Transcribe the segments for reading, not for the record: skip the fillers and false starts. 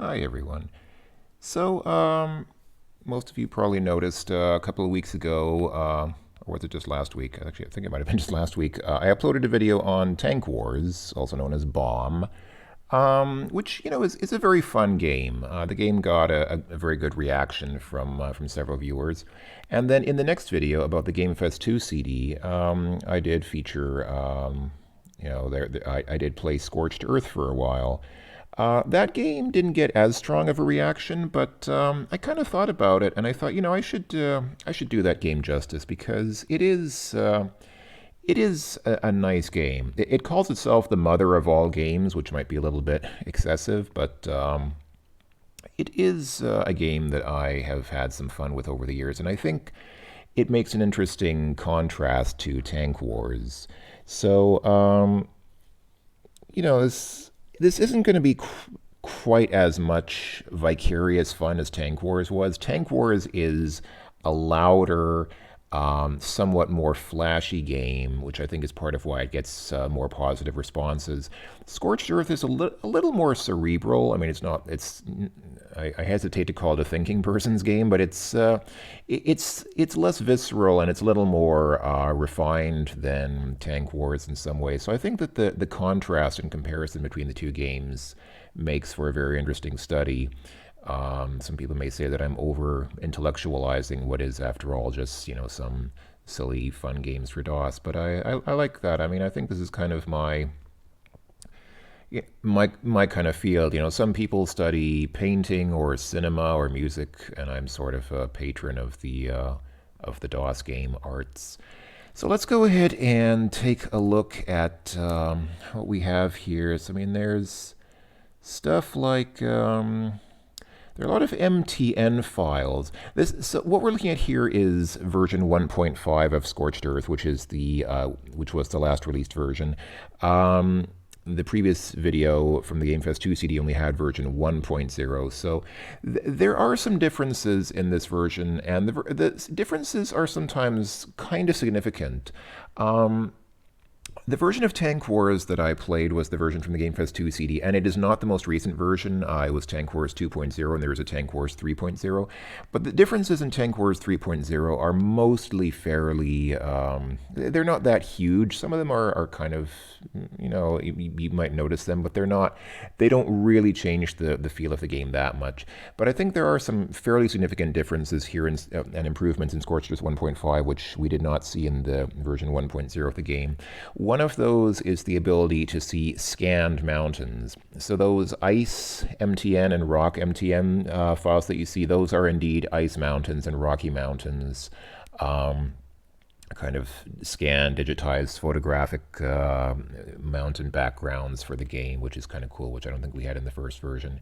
Hi, everyone. So, most of you probably noticed a couple of weeks ago, or was it just last week? Actually, I think it might have been just last week. I uploaded a video on Tank Wars, also known as Bomb, which is a very fun game. The game got a very good reaction from several viewers, and then in the next video about the Game Fest 2 CD, I did feature. I did play Scorched Earth for a while. That game didn't get as strong of a reaction, but I kind of thought about it, and I thought, I should do that game justice because it is a nice game. It calls itself the mother of all games, which might be a little bit excessive, but it is a game that I have had some fun with over the years, and I think it makes an interesting contrast to Tank Wars. So, this isn't going to be quite as much vicarious fun as Tank Wars was. Tank Wars is a louder, somewhat more flashy game, which I think is part of why it gets more positive responses. Scorched Earth is a little more cerebral. I mean, it's not. I hesitate to call it a thinking person's game, but it's less visceral and it's a little more refined than Tank Wars in some ways. So I think that the contrast and comparison between the two games makes for a very interesting study. Some people may say that I'm over intellectualizing what is, after all, just some silly fun games for DOS, but I like that. I mean, I think this is kind of my kind of field. Some people study painting or cinema or music, and I'm sort of a patron of the DOS game arts. So let's go ahead and take a look at what we have here. So I mean, there's stuff like there are a lot of MTN files. So what we're looking at here is version 1.5 of Scorched Earth, which is which was the last released version. The previous video from the Game Fest 2 CD only had version 1.0, so there are some differences in this version, and the differences are sometimes kind of significant. The version of Tank Wars that I played was the version from the Game Fest 2 CD, and it is not the most recent version. It was Tank Wars 2.0, and there is a Tank Wars 3.0. But the differences in Tank Wars 3.0 are mostly fairly, they're not that huge. Some of them are kind of, you might notice them, but they don't really change the feel of the game that much. But I think there are some fairly significant differences here and improvements in Scorched Earth 1.5, which we did not see in the version 1.0 of the game. One of those is the ability to see scanned mountains. So those ice MTN and rock MTN files that you see, those are indeed ice mountains and rocky mountains, kind of scanned, digitized, photographic mountain backgrounds for the game, which is kind of cool, which I don't think we had in the first version.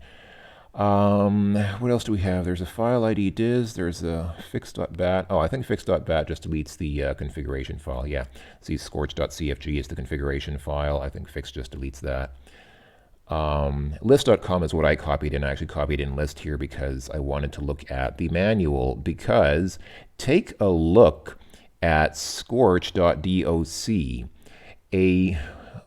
What else do we have? There's a file ID diz, there's a fix.bat. Oh, I think fix.bat just deletes the configuration file. Yeah, see, scorch.cfg is the configuration file. I think fix just deletes that. List.com is what I copied in. I actually copied in list here because I wanted to look at the manual, because take a look at scorch.doc, a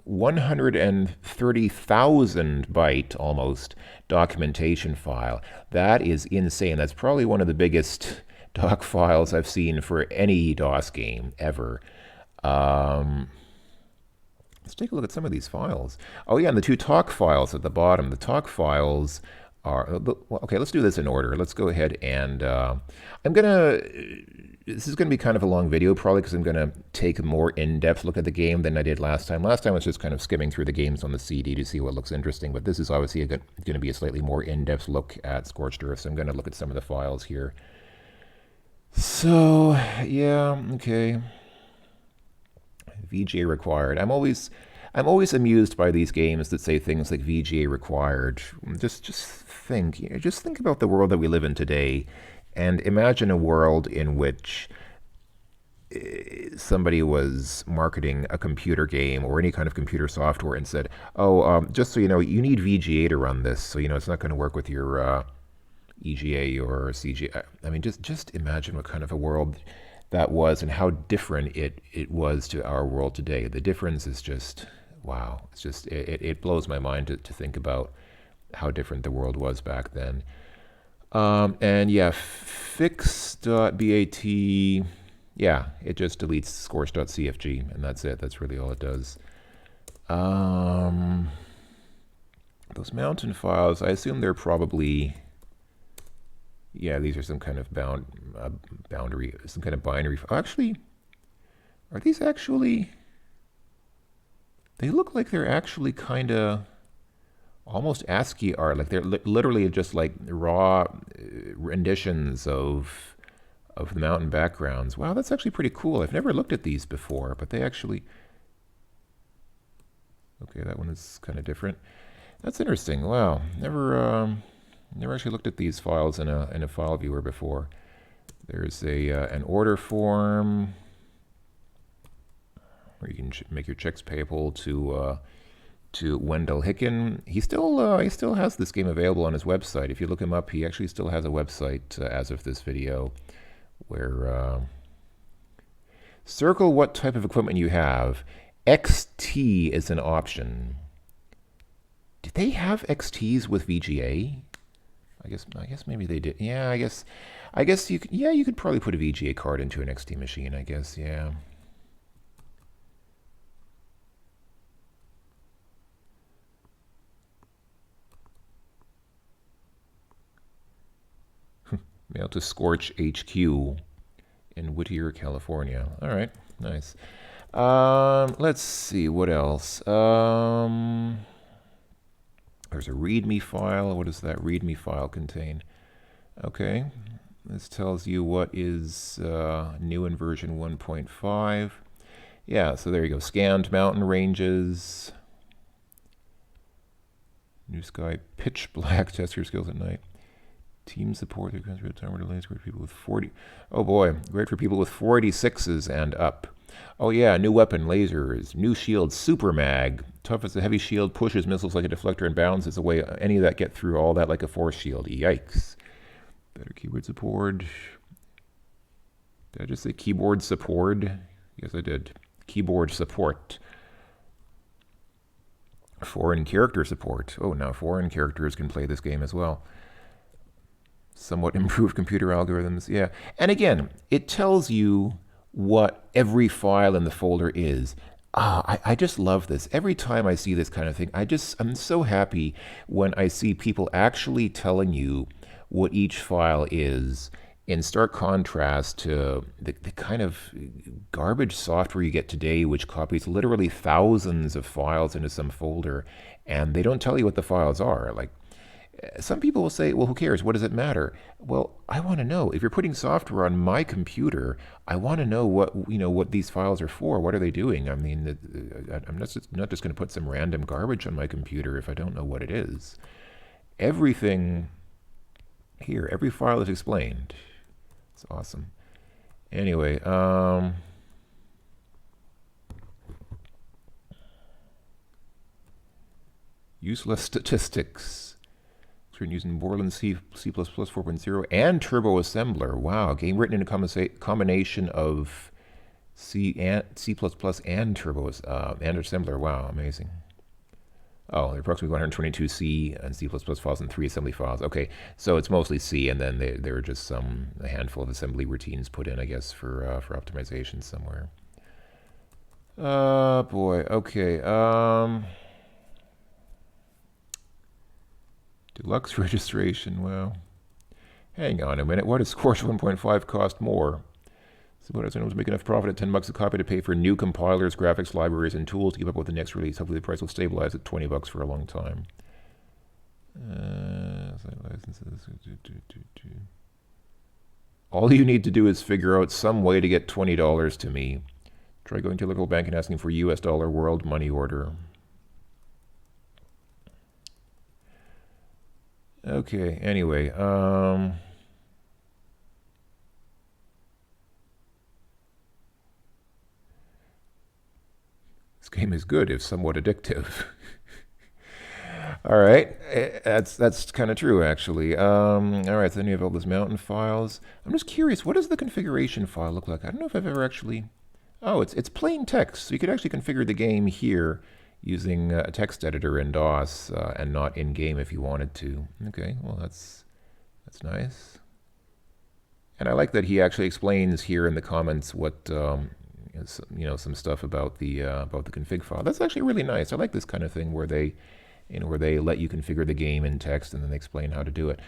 130,000 byte almost documentation file. That is insane. That's probably one of the biggest doc files I've seen for any DOS game ever. Let's take a look at some of these files. Oh yeah, and the two talk files at the bottom. The talk files are, okay, let's do this in order. Let's go ahead and this is going to be kind of a long video, probably because I'm going to take a more in-depth look at the game than I did last time. Last time I was just kind of skimming through the games on the CD to see what looks interesting, but this is obviously going to be a slightly more in-depth look at Scorched Earth, so I'm going to look at some of the files here. So, yeah, okay. VGA required. I'm always amused by these games that say things like VGA required. Just think about the world that we live in today, and imagine a world in which somebody was marketing a computer game or any kind of computer software and said, "Oh, just so you know, you need VGA to run this, so it's not going to work with your EGA or CGA." I mean, just imagine what kind of a world that was and how different it was to our world today. The difference is just, wow. It's just, it blows my mind to think about how different the world was back then. And yeah, fix.bat, yeah, it just deletes scorched.cfg, and that's it. That's really all it does. Those mountain files, I assume they're probably, yeah, these are some kind of boundary, some kind of binary. Actually, are these actually, they look like they're actually kind of almost ASCII art, like they're literally just like raw renditions of the mountain backgrounds. Wow, that's actually pretty cool. I've never looked at these before, but they actually, okay, that one is kind of different. That's interesting. Wow, never actually looked at these files in a file viewer before. There's an order form where you can make your checks payable to Wendell Hicken. He still has this game available on his website. If you look him up, he actually still has a website as of this video where circle what type of equipment you have. XT is an option. Did they have XTs with VGA? I guess maybe they did. Yeah, I guess you could, yeah, you could probably put a VGA card into an XT machine, I guess. Yeah. Mail to Scorch HQ in Whittier, California. All right, nice. Let's see, what else? There's a Readme file. What does that Readme file contain? Okay, this tells you what is new in version 1.5. Yeah, so there you go. Scanned mountain ranges. New sky, pitch black. Test your skills at night. Team support, real timer delays, great for people with 40. Oh boy, great for people with 46s and up. Oh yeah, new weapon, lasers, new shield, super mag. Tough as a heavy shield, pushes missiles like a deflector and balances away any that get through all that like a force shield. Yikes. Better keyboard support. Did I just say keyboard support? Yes, I did. Keyboard support. Foreign character support. Oh, now foreign characters can play this game as well. Somewhat improved computer algorithms, yeah. And again, it tells you what every file in the folder is. I just love this. Every time I see this kind of thing, I'm so happy when I see people actually telling you what each file is, in stark contrast to the kind of garbage software you get today, which copies literally thousands of files into some folder, and they don't tell you what the files are. Like, some people will say, well, who cares? What does it matter? Well, I want to know. If you're putting software on my computer, I want to know what these files are for. What are they doing? I mean, I'm not just going to put some random garbage on my computer if I don't know what it is. Everything here, every file is explained. It's awesome. Anyway, useless statistics. Using Borland C++ 4.0 and Turbo Assembler. Wow, game written in a combination of C and Turbo and Assembler. Wow, amazing. Oh, there are approximately 122 C and C++ files and 3 assembly files. Okay, so it's mostly C, and then there are just a handful of assembly routines put in, I guess, for optimization somewhere. Boy. Okay. Deluxe registration, well, hang on a minute. What does Scorched 1.5 cost more? So what I was make enough profit at $10 a copy to pay for new compilers, graphics, libraries, and tools to keep up with the next release. Hopefully the price will stabilize at $20 for a long time. Licenses. All you need to do is figure out some way to get $20 to me. Try going to your local bank and asking for US dollar world money order. Okay, anyway, this game is good, if somewhat addictive. All right, that's kind of true, actually. All right, so then you have all those mountain files. I'm just curious, what does the configuration file look like? I don't know if I've ever actually... Oh, it's plain text, so you could actually configure the game here using a text editor in DOS and not in game if you wanted to. Okay, well that's nice. And I like that he actually explains here in the comments what some stuff about the config file. That's actually really nice. I like this kind of thing where they where they let you configure the game in text and then they explain how to do it.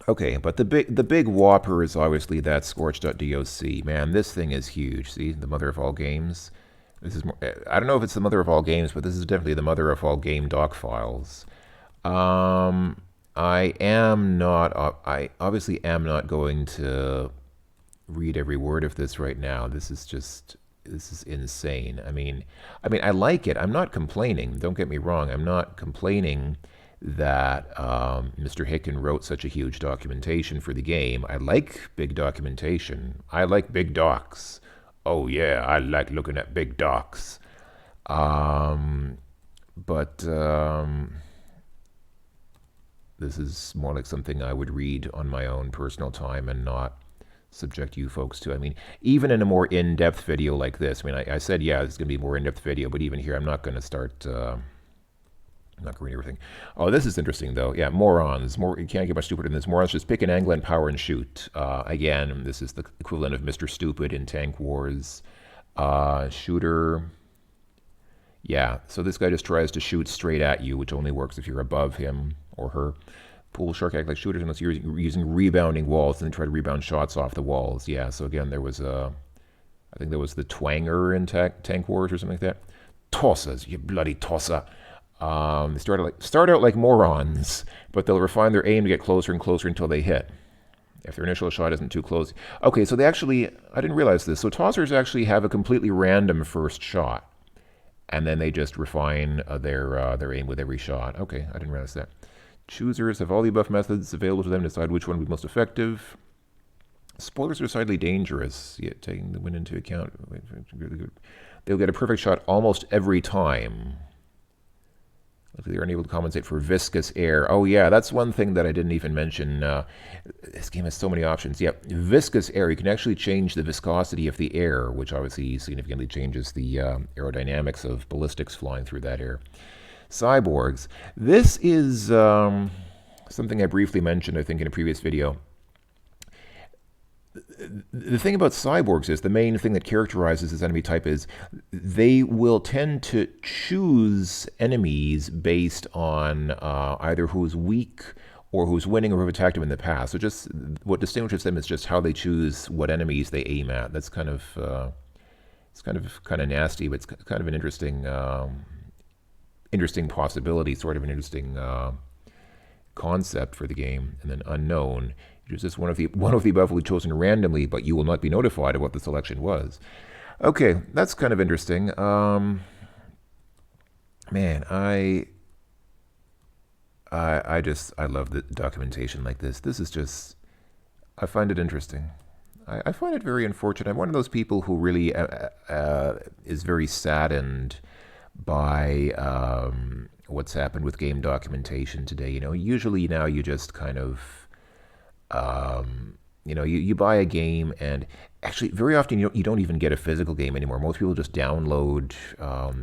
Okay, but the big whopper is obviously that Scorched.doc. Man, this thing is huge. See, the mother of all games. This is more, I don't know if it's the mother of all games, but this is definitely the mother of all game doc files. I am not. I obviously am not going to read every word of this right now. This is insane. I like it. I'm not complaining. Don't get me wrong. I'm not complaining that Mr. Hicken wrote such a huge documentation for the game. I like big documentation. I like big docs. Oh yeah, I like looking at big docs. But this is more like something I would read on my own personal time and not subject you folks to. I mean, even in a more in-depth video like this, I said, yeah, it's going to be a more in-depth video, but even here, I'm not going to start, I'm not going to read everything. Oh, this is interesting, though. Yeah, morons. You can't get much stupider than this. Morons just pick an angle and power and shoot. Again, this is the equivalent of Mr. Stupid in Tank Wars. Shooter. Yeah, so this guy just tries to shoot straight at you, which only works if you're above him or her. Pool shark act like shooters unless you're using rebounding walls and then try to rebound shots off the walls. Yeah, so again, there was I think there was the twanger in Tank Wars or something like that. Tossas, you bloody tosser. They start out like morons, but they'll refine their aim to get closer and closer until they hit. If their initial shot isn't too close. Okay, so they actually, I didn't realize this. So tossers actually have a completely random first shot. And then they just refine their aim with every shot. Okay, I didn't realize that. Choosers have all the above methods available to them to decide which one will be most effective. Spoilers are decidedly dangerous, yet taking the win into account. They'll get a perfect shot almost every time. They're unable to compensate for viscous air. Oh yeah, that's one thing that I didn't even mention. This game has so many options. Yep, viscous air. You can actually change the viscosity of the air, which obviously significantly changes the aerodynamics of ballistics flying through that air. Cyborgs. This is something I briefly mentioned, I think, in a previous video. The thing about cyborgs is the main thing that characterizes this enemy type is they will tend to choose enemies based on either who's weak or who's winning or who've attacked them in the past. So just what distinguishes them is just how they choose what enemies they aim at. That's kind of it's kind of nasty, but it's kind of an interesting interesting possibility, sort of an interesting concept for the game. And then unknown. It's just one of the above will be chosen randomly, but you will not be notified of what the selection was. Okay, that's kind of interesting. Man, I love the documentation like this. This is just, I find it interesting. I find it very unfortunate. I'm one of those people who really is very saddened by what's happened with game documentation today. Usually now you just kind of you buy a game, and actually very often you don't even get a physical game anymore. Most people just download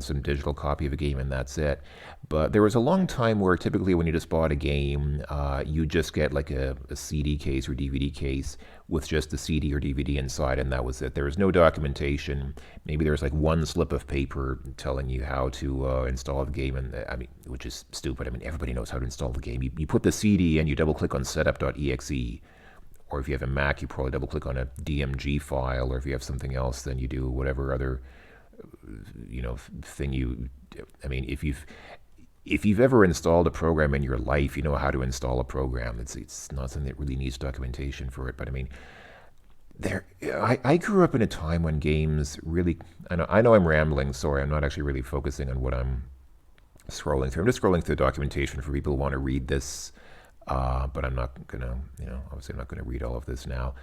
some digital copy of a game and that's it. But there was a long time where typically when you just bought a game, you just get like a CD case or DVD case with just the CD or DVD inside, and that was it. There was no documentation. Maybe there was like one slip of paper telling you how to install the game, and which is stupid. Everybody knows how to install the game. You put the CD and you double click on setup.exe. Or if you have a Mac, you probably double click on a DMG file, or if you have something else, then you do whatever other, thing you. If you've ever installed a program in your life, you know how to install a program. It's not something that really needs documentation for it. But I grew up in a time when games really. I know I'm rambling. Sorry, I'm not actually really focusing on what I'm scrolling through. I'm just scrolling through the documentation for people who want to read this. But I'm not gonna, obviously I'm not gonna read all of this now.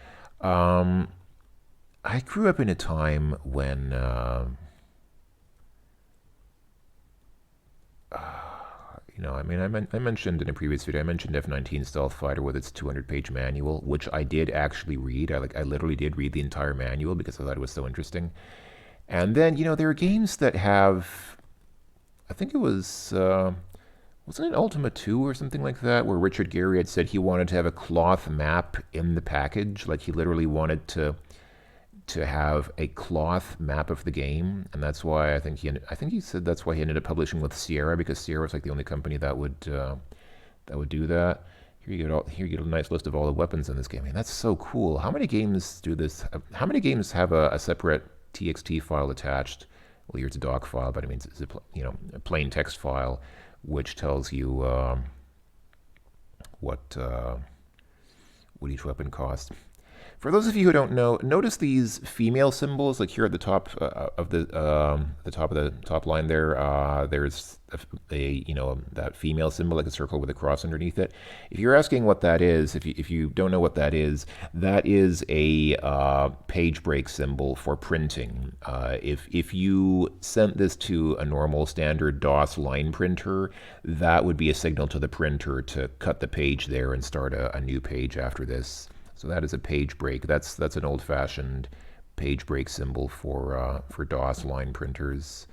I grew up in a time when, I mentioned in a previous video, I mentioned F-19 Stealth Fighter with its 200-page manual, which I did actually read. I literally did read the entire manual because I thought it was so interesting. And then, there are games that have I think it was, wasn't it Ultima 2 or something like that, where Richard Gere had said he wanted to have a cloth map in the package, like he literally wanted to have a cloth map of the game, and that's why I think he said that's why he ended up publishing with Sierra, because Sierra was like the only company that would do that. Here you get a nice list of all the weapons in this game. I mean, that's so cool. How many games do this? How many games have a separate TXT file attached? Well, here's a doc file, but I mean, it's a plain text file, which tells you what each weapon costs. For those of you who don't know, notice these female symbols, like here at the top of the top line there. There's that female symbol, like a circle with a cross underneath it. If you're asking what that is, if you don't know what that is a page break symbol for printing. If you sent this to a normal standard DOS line printer, that would be a signal to the printer to cut the page there and start a new page after this. So that is a page break. That's an old-fashioned page break symbol for DOS line printers.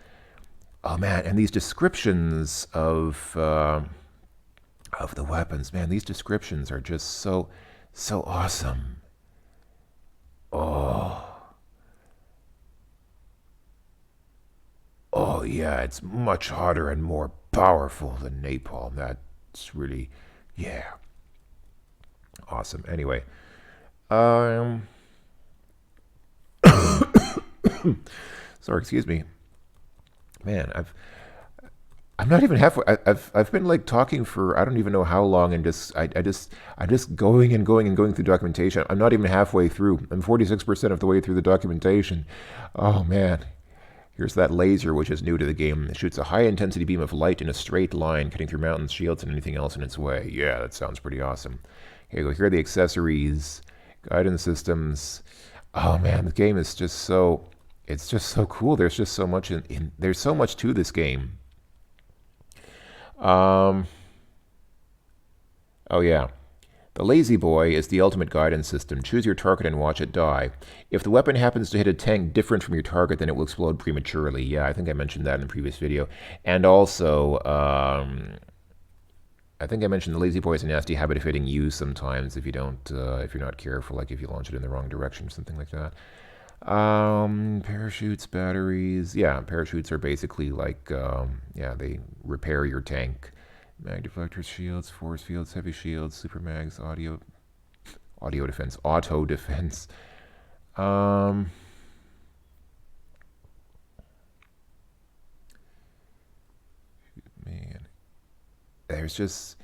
Oh man, and these descriptions of the weapons, man, these descriptions are just so awesome. Oh yeah, it's much hotter and more powerful than napalm. That's really, yeah, awesome. Anyway. Sorry, excuse me. Man, I'm not even halfway. I've been like talking for I don't even know how long, and I'm just going and going and going through documentation. I'm not even halfway through. I'm 46% of the way through the documentation. Oh man. Here's that laser, which is new to the game. It shoots a high-intensity beam of light in a straight line, cutting through mountains, shields, and anything else in its way. Yeah, that sounds pretty awesome. Here you go. Here are the accessories. Guidance systems. Oh man, the game is just so, it's just so cool. There's just so much there's so much to this game. Oh yeah. The Lazy Boy is the ultimate guidance system. Choose your target and watch it die. If the weapon happens to hit a tank different from your target, then it will explode prematurely. Yeah, I think I mentioned that in the previous video. And also, I think I mentioned the Lazy Boy has a nasty habit of hitting you sometimes if you don't, if you're not careful, like if you launch it in the wrong direction or something like that. Parachutes, batteries. Yeah, parachutes are basically like, yeah, they repair your tank. Mag deflectors, shields, force fields, heavy shields, super mags, auto defense. Man, there's just,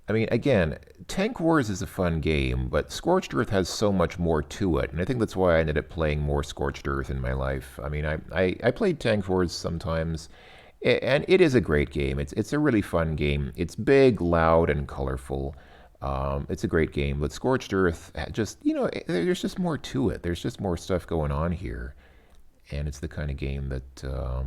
I mean, again, Tank Wars is a fun game, but Scorched Earth has so much more to it, and I think that's why I ended up playing more Scorched Earth in my life. I mean, I played Tank Wars sometimes, and it is a great game. It's a really fun game. It's big, loud, and colorful. It's a great game, but Scorched Earth just, there's just more to it. There's just more stuff going on here, and it's the kind of game that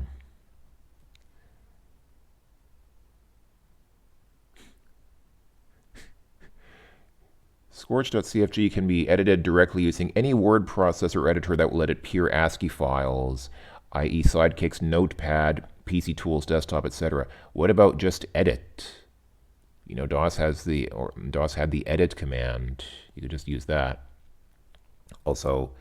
Scorched.cfg can be edited directly using any word processor editor that will edit pure ASCII files, i.e. Sidekicks, Notepad, PC Tools, Desktop, etc. What about just edit? DOS had the edit command. You could just use that. Also,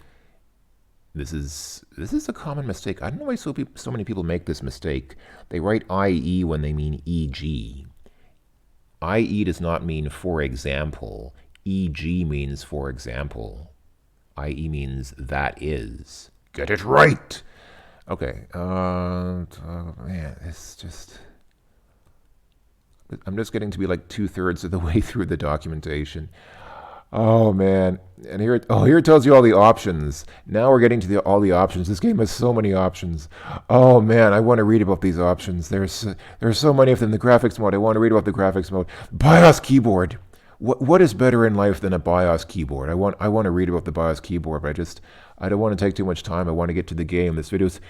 this is a common mistake. I don't know why so many people make this mistake. They write IE when they mean EG. IE does not mean for example. EG means for example. IE means that is. Get it right! Okay, man, it's just... I'm just getting to be like 2/3 of the way through the documentation. Oh, man. And here it tells you all the options. Now we're getting to all the options. This game has so many options. Oh, man, I want to read about these options. There's so many of them. The graphics mode, I want to read about the graphics mode. BIOS keyboard. What is better in life than a BIOS keyboard? I want to read about the BIOS keyboard, but I don't want to take too much time. I want to get to the game. This video's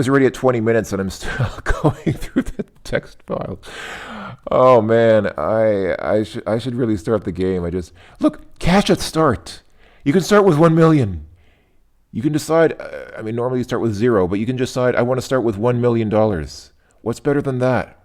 already at 20 minutes, and I'm still going through the text file. Oh man, I should really start the game. Look, cash at start. You can start with 1 million. You can decide. I mean, normally you start with 0, but you can decide. I want to start with $1 million. What's better than that?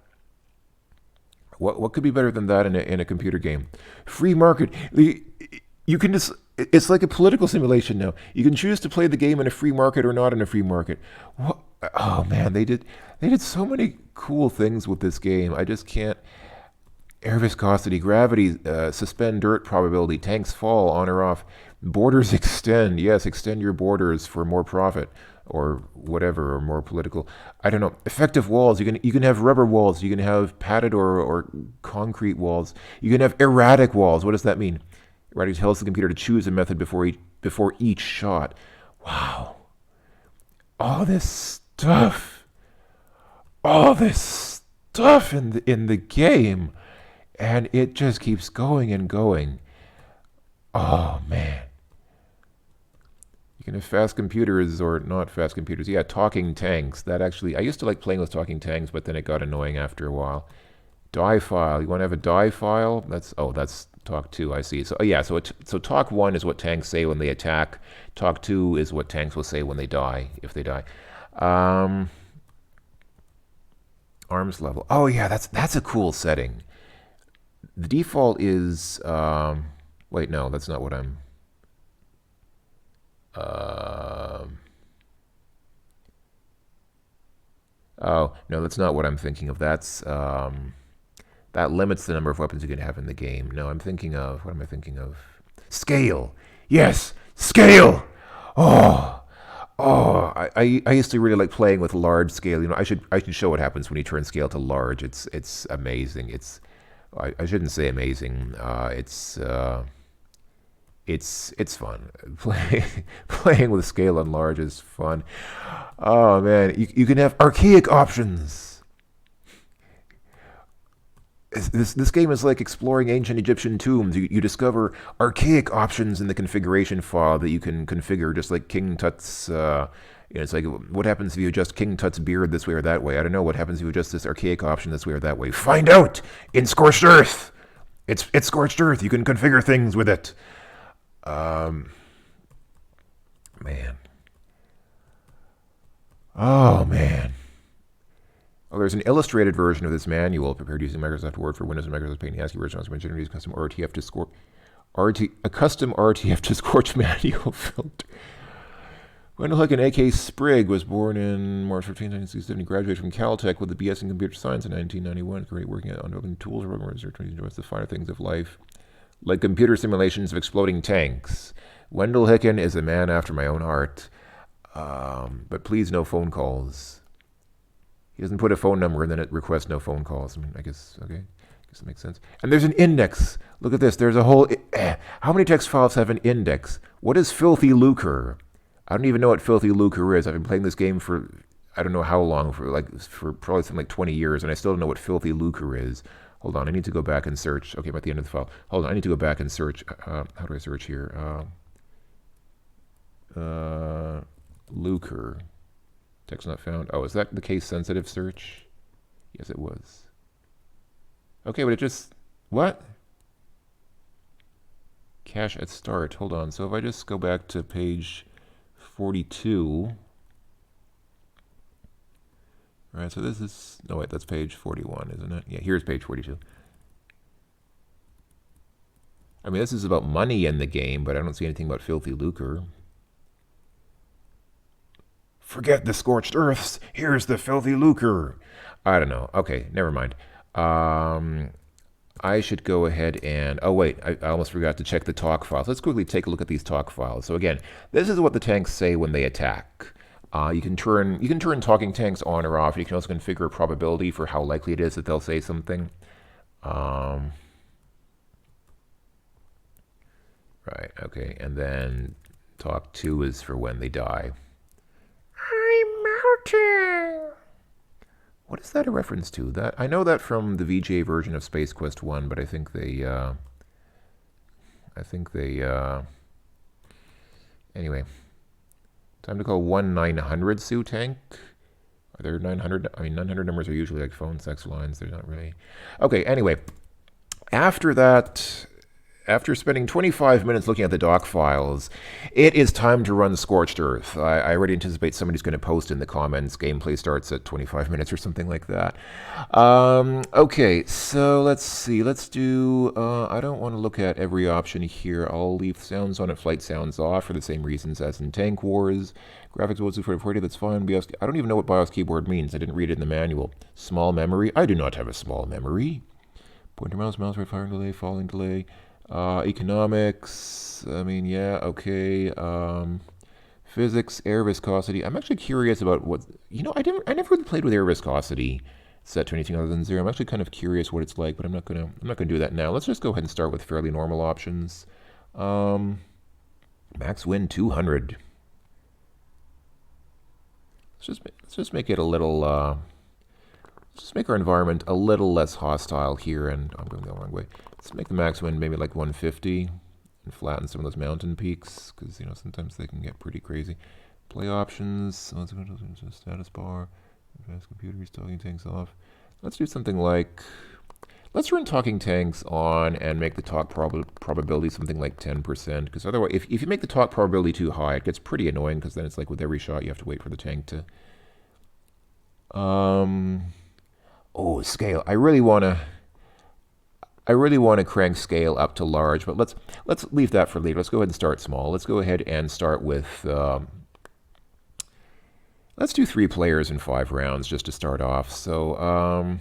What could be better than that in a computer game? Free market. You can just, it's like a political simulation now. You can choose to play the game in a free market or not in a free market. What? Oh man, they did so many cool things with this game. I just can't. Air viscosity, gravity, suspend dirt probability, tanks fall on or off, borders extend. Yes, extend your borders for more profit or whatever, or more political. I don't know. Effective walls. You can have rubber walls. You can have padded or concrete walls. You can have erratic walls. What does that mean? Erratic tells the computer to choose a method before each shot. Wow. All this stuff. All this stuff in the game. And it just keeps going and going. Oh, man. You can have fast computers or not fast computers. Yeah, talking tanks. That actually, I used to like playing with talking tanks, but then it got annoying after a while. Die file. You want to have a die file? That's talk 2, I see. So yeah, so talk 1 is what tanks say when they attack. Talk 2 is what tanks will say when they die, if they die. Arms level. Oh yeah, that's a cool setting. The default is, wait, no, that's not what I'm, oh, no, that's not what I'm thinking of. That's, that limits the number of weapons you can have in the game. No, I'm thinking of, what am I thinking of? Scale! Yes! Scale! Oh! Oh, I used to really like playing with large scale. You know, I should show what happens when you turn scale to large. It's amazing. I shouldn't say amazing. It's fun. Playing with scale on large is fun. Oh man, you can have archaic options. This game is like exploring ancient Egyptian tombs. You discover archaic options in the configuration file that you can configure, just like King Tut's. It's like, what happens if you adjust King Tut's beard this way or that way? I don't know. What happens if you adjust this archaic option this way or that way? Find out in Scorched Earth. It's Scorched Earth. You can configure things with it. Man. Oh man. Oh, there's an illustrated version of this manual prepared using Microsoft Word for Windows and Microsoft Paint. The ASCII version also mentioned a custom RTF to Scorched manual filter. Wendell Hooken, A.K. Sprigg, was born in March 15, 1967. He graduated from Caltech with a BS in computer science in 1991. Great working on open tools, research, and enjoys the finer things of life, like computer simulations of exploding tanks. Wendell Hooken is a man after my own heart. But please, no phone calls. He doesn't put a phone number and then it requests no phone calls. I mean, I guess, okay. I guess that makes sense. And there's an index. Look at this. There's a whole... How many text files have an index? What is filthy lucre? I don't even know what filthy lucre is. I've been playing this game for I don't know how long, for probably something like 20 years, and I still don't know what filthy lucre is. Hold on, I need to go back and search. Okay, I'm at the end of the file. Hold on, I need to go back and search. How do I search here? Lucre. Text not found. Oh, is that the case-sensitive search? Yes, it was. Okay, but it just... What? Cache at start. Hold on. So if I just go back to page 42... Right, so this is... No, wait, that's page 41, isn't it? Yeah, here's page 42. I mean, this is about money in the game, but I don't see anything about filthy lucre. Forget the scorched earths. Here's the filthy lucre. I don't know. Okay, never mind. I should go ahead and... Oh, wait, I almost forgot to check the talk files. Let's quickly take a look at these talk files. So again, this is what the tanks say when they attack. You can turn talking tanks on or off. You can also configure a probability for how likely it is that they'll say something. Right, okay, and then talk 2 is for when they die. I'm melting. What is that a reference to? That I know that from the VGA version of Space Quest 1, but I think they anyway. Time to call 1-900 Sioux tank. Are there 900? I mean, 900 numbers are usually like phone sex lines. They're not really. Okay, anyway. After that after spending 25 minutes looking at the doc files, it is time to run Scorched Earth. I already anticipate somebody's going to post in the comments, gameplay starts at 25 minutes or something like that. Okay, so let's see. Let's do, I don't want to look at every option here. I'll leave sounds on and flight sounds off for the same reasons as in Tank Wars. Graphics was 4040, that's fine. BIOS, I don't even know what BIOS keyboard means. I didn't read it in the manual. Small memory? I do not have a small memory. Pointer mouse, mouse rate, firing delay, falling delay. Economics, I mean, yeah, okay. Physics, air viscosity. I'm actually curious about what, I never really played with air viscosity set to anything other than 0. I'm actually kind of curious what it's like, but I'm not gonna do that now. Let's just go ahead and start with fairly normal options. Max win 200. Let's just make it a little, let's just make our environment a little less hostile here, and I'm going the wrong way. Let's make the max win maybe like 150 and flatten some of those mountain peaks, because, sometimes they can get pretty crazy. Play options, status bar, advanced computers, talking tanks off. Let's do something like, let's run talking tanks on and make the talk probability something like 10%, because otherwise, if you make the talk probability too high, it gets pretty annoying, because then it's like with every shot you have to wait for the tank to... Oh, scale. I really want to crank scale up to large, but let's leave that for later. Let's go ahead and start small. Let's go ahead and start with, let's do 3 players in 5 rounds just to start off. So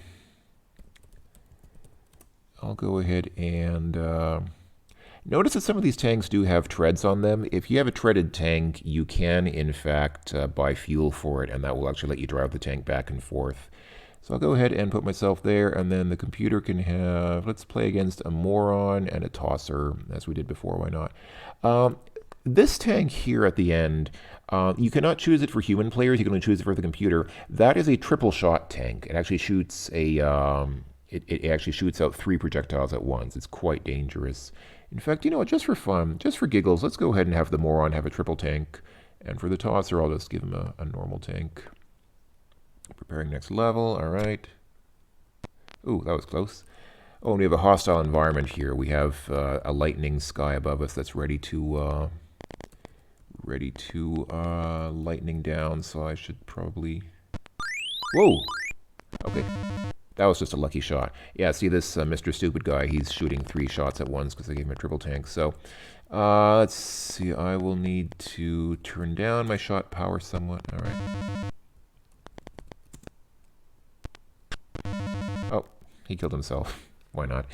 I'll go ahead and notice that some of these tanks do have treads on them. If you have a treaded tank, you can, in fact, buy fuel for it, and that will actually let you drive the tank back and forth. So I'll go ahead and put myself there, and then the computer can have, let's play against a moron and a tosser, as we did before, why not? This tank here at the end, you cannot choose it for human players, you can only choose it for the computer. That is a triple shot tank. It actually shoots a, it actually shoots out 3 projectiles at once. It's quite dangerous. In fact, just for fun, just for giggles, let's go ahead and have the moron have a triple tank. And for the tosser, I'll just give him a normal tank. Preparing next level, all right. Ooh, that was close. Oh, and we have a hostile environment here. We have a lightning sky above us that's ready to lightning down, so I should probably... Whoa! Okay. That was just a lucky shot. Yeah, see this Mr. Stupid guy, he's shooting 3 shots at once because I gave him a triple tank. So, let's see, I will need to turn down my shot power somewhat. All right. Oh, he killed himself. Why not?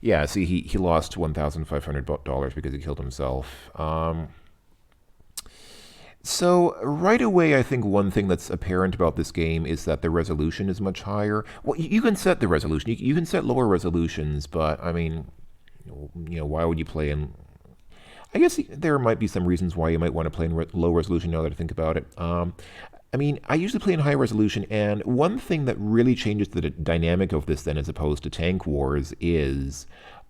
Yeah, see, he lost $1,500 because he killed himself. So right away, I think one thing that's apparent about this game is that the resolution is much higher. Well, you can set the resolution. You can set lower resolutions, but I mean, why would you play in... I guess there might be some reasons why you might want to play in low resolution now that I think about it. I mean, I usually play in high resolution, and one thing that really changes the dynamic of this then as opposed to Tank Wars is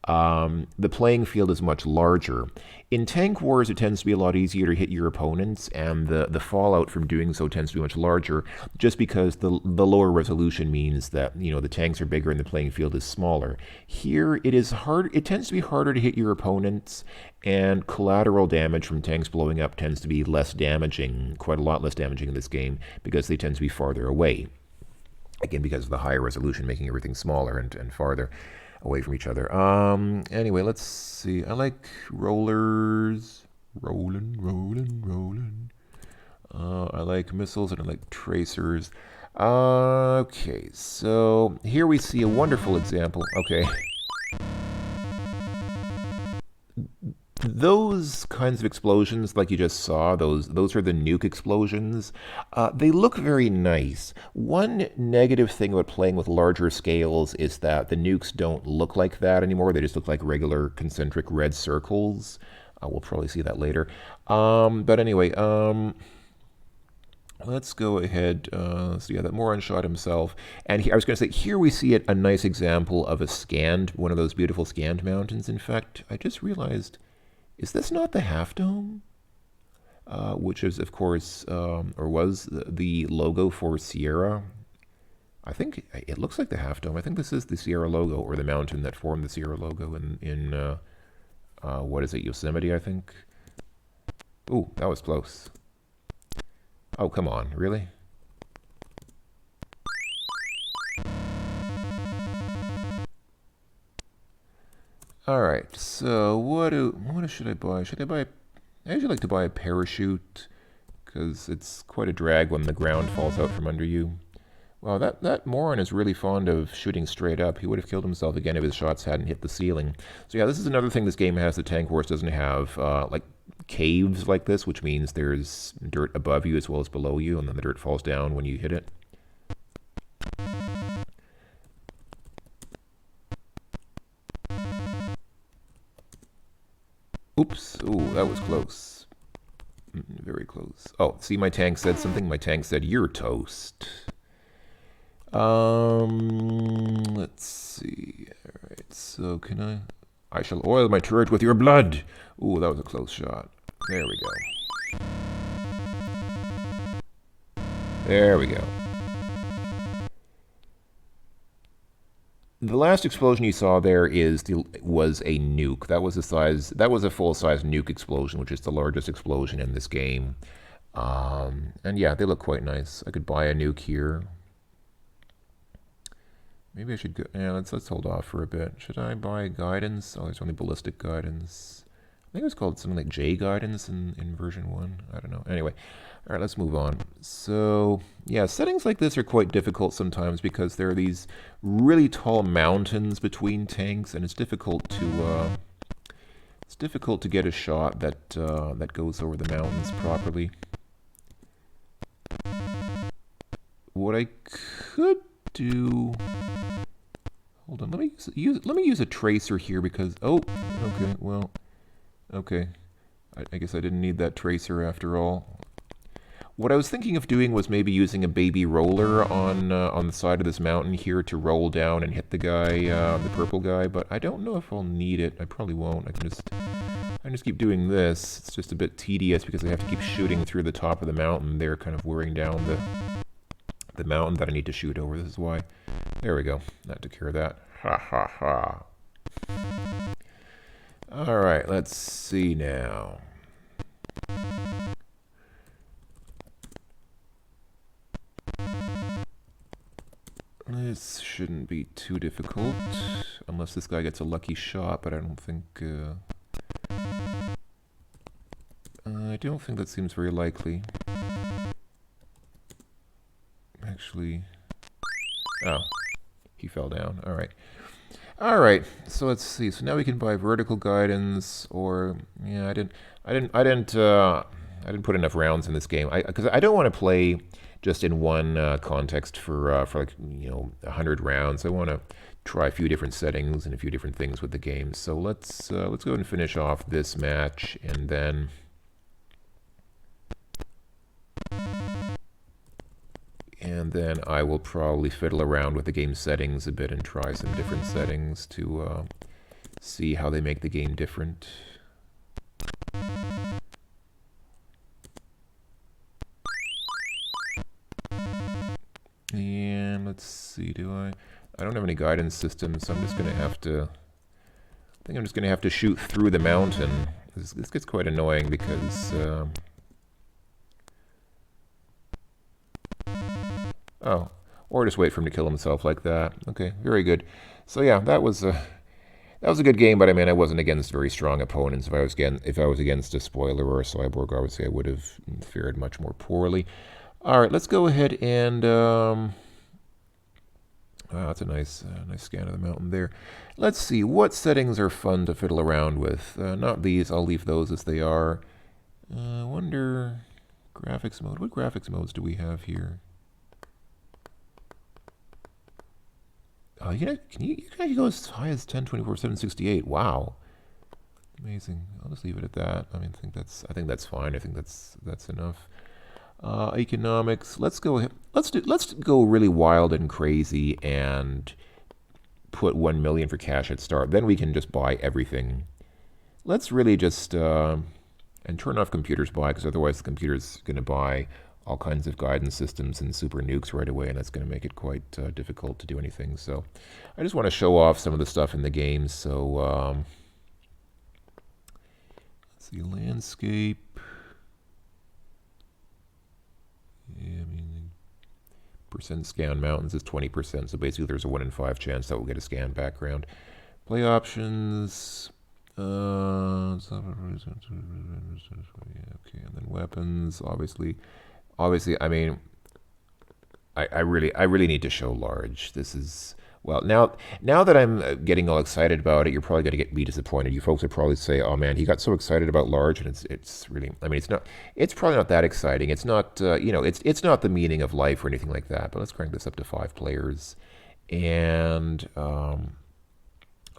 the playing field is much larger. In Tank Wars, it tends to be a lot easier to hit your opponents, and the fallout from doing so tends to be much larger, just because the lower resolution means that, the tanks are bigger and the playing field is smaller. Here, it is hard. It tends to be harder to hit your opponents, and collateral damage from tanks blowing up tends to be less damaging, quite a lot less damaging in this game, because they tend to be farther away. Again, because of the higher resolution, making everything smaller and farther away from each other. Anyway, let's see. I like rollers. Rolling. I like missiles and I like tracers. Okay, so here we see a wonderful example. Okay. Those kinds of explosions, like you just saw, those are the nuke explosions. They look very nice. One negative thing about playing with larger scales is that the nukes don't look like that anymore. They just look like regular concentric red circles. We'll probably see that later. But anyway, let's go ahead. So yeah, that moron shot himself. And I was going to say, here we see a nice example of a scanned, one of those beautiful scanned mountains. In fact, I just realized... Is this not the Half Dome? Which is, of course, or was the logo for Sierra. I think it looks like the Half Dome. I think this is the Sierra logo, or the mountain that formed the Sierra logo in what is it, Yosemite, I think? Ooh, that was close. Oh, come on, really? Alright, so what should I buy? I usually like to buy a parachute, because it's quite a drag when the ground falls out from under you. Wow, that moron is really fond of shooting straight up. He would have killed himself again if his shots hadn't hit the ceiling. So yeah, this is another thing this game has that Tank Wars doesn't have, like caves like this, which means there's dirt above you as well as below you, and then the dirt falls down when you hit it. Oops. Ooh, that was close. Very close. Oh, see, my tank said something. My tank said, "You're toast." Let's see. Alright, so can I... I shall oil my turret with your blood. Ooh, that was a close shot. There we go. There we go. The last explosion you saw there was a nuke. That was a full-size nuke explosion, which is the largest explosion in this game. And yeah, they look quite nice. I could buy a nuke here. Maybe I should go. Yeah, let's hold off for a bit. Should I buy guidance? Oh, there's only ballistic guidance. I think it was called something like J guidance in version 1. I don't know. Anyway, all right, let's move on. So yeah, settings like this are quite difficult sometimes because there are these really tall mountains between tanks, and it's difficult to get a shot that goes over the mountains properly. What I could do... Hold on, let me use a tracer here because... Oh, okay, well... Okay. I guess I didn't need that tracer after all. What I was thinking of doing was maybe using a baby roller on the side of this mountain here to roll down and hit the guy, the purple guy, but I don't know if I'll need it. I probably won't. I can just keep doing this. It's just a bit tedious because I have to keep shooting through the top of the mountain there, kind of wearing down the mountain that I need to shoot over. This is why. There we go. That took care of that. Ha ha ha. Alright, let's see now. This shouldn't be too difficult, unless this guy gets a lucky shot, but I don't think that seems very likely. Actually, oh, he fell down. All right. All right. So let's see. So now we can buy vertical guidance, or yeah, I didn't put enough rounds in this game because I don't want to play just in one context for like 100 rounds. I want to try a few different settings and a few different things with the game. So let's go ahead and finish off this match, and then I will probably fiddle around with the game settings a bit and try some different settings to see how they make the game different. And let's see, I don't have any guidance system, so I'm just gonna have to, I think I'm just gonna have to shoot through the mountain. This gets quite annoying because, oh, or just wait for him to kill himself like that. Okay, very good. So yeah, that was a good game, but I mean, I wasn't against very strong opponents. If I was against a spoiler or a cyborg, obviously I would have fared much more poorly. All right, let's go ahead and wow, that's a nice scan of the mountain there. Let's see, what settings are fun to fiddle around with? Not these, I'll leave those as they are. I wonder, graphics mode. What graphics modes do we have here? You can go as high as 1024, 768. Wow, amazing. I'll just leave it at that. I mean, I think that's fine. I think that's enough. Economics. Let's go ahead. Let's go really wild and crazy and put 1 million for cash at start. Then we can just buy everything. Let's really just and turn off computers buy, because otherwise the computer's going to buy all kinds of guidance systems and super nukes right away, and that's going to make it quite difficult to do anything. So I just want to show off some of the stuff in the game. So see, landscape. Yeah, I mean, percent scan mountains is 20%, so basically there's a 1 in 5 chance that we'll get a scan background. Play options. Okay, and then weapons, obviously. Obviously, I mean, I really need to show large. This is, well, now that I'm getting all excited about it, you're probably going to be disappointed. You folks would probably say, "Oh man, he got so excited about large," and it's really, I mean, it's probably not that exciting. It's not, it's not the meaning of life or anything like that. But let's crank this up to 5 players, and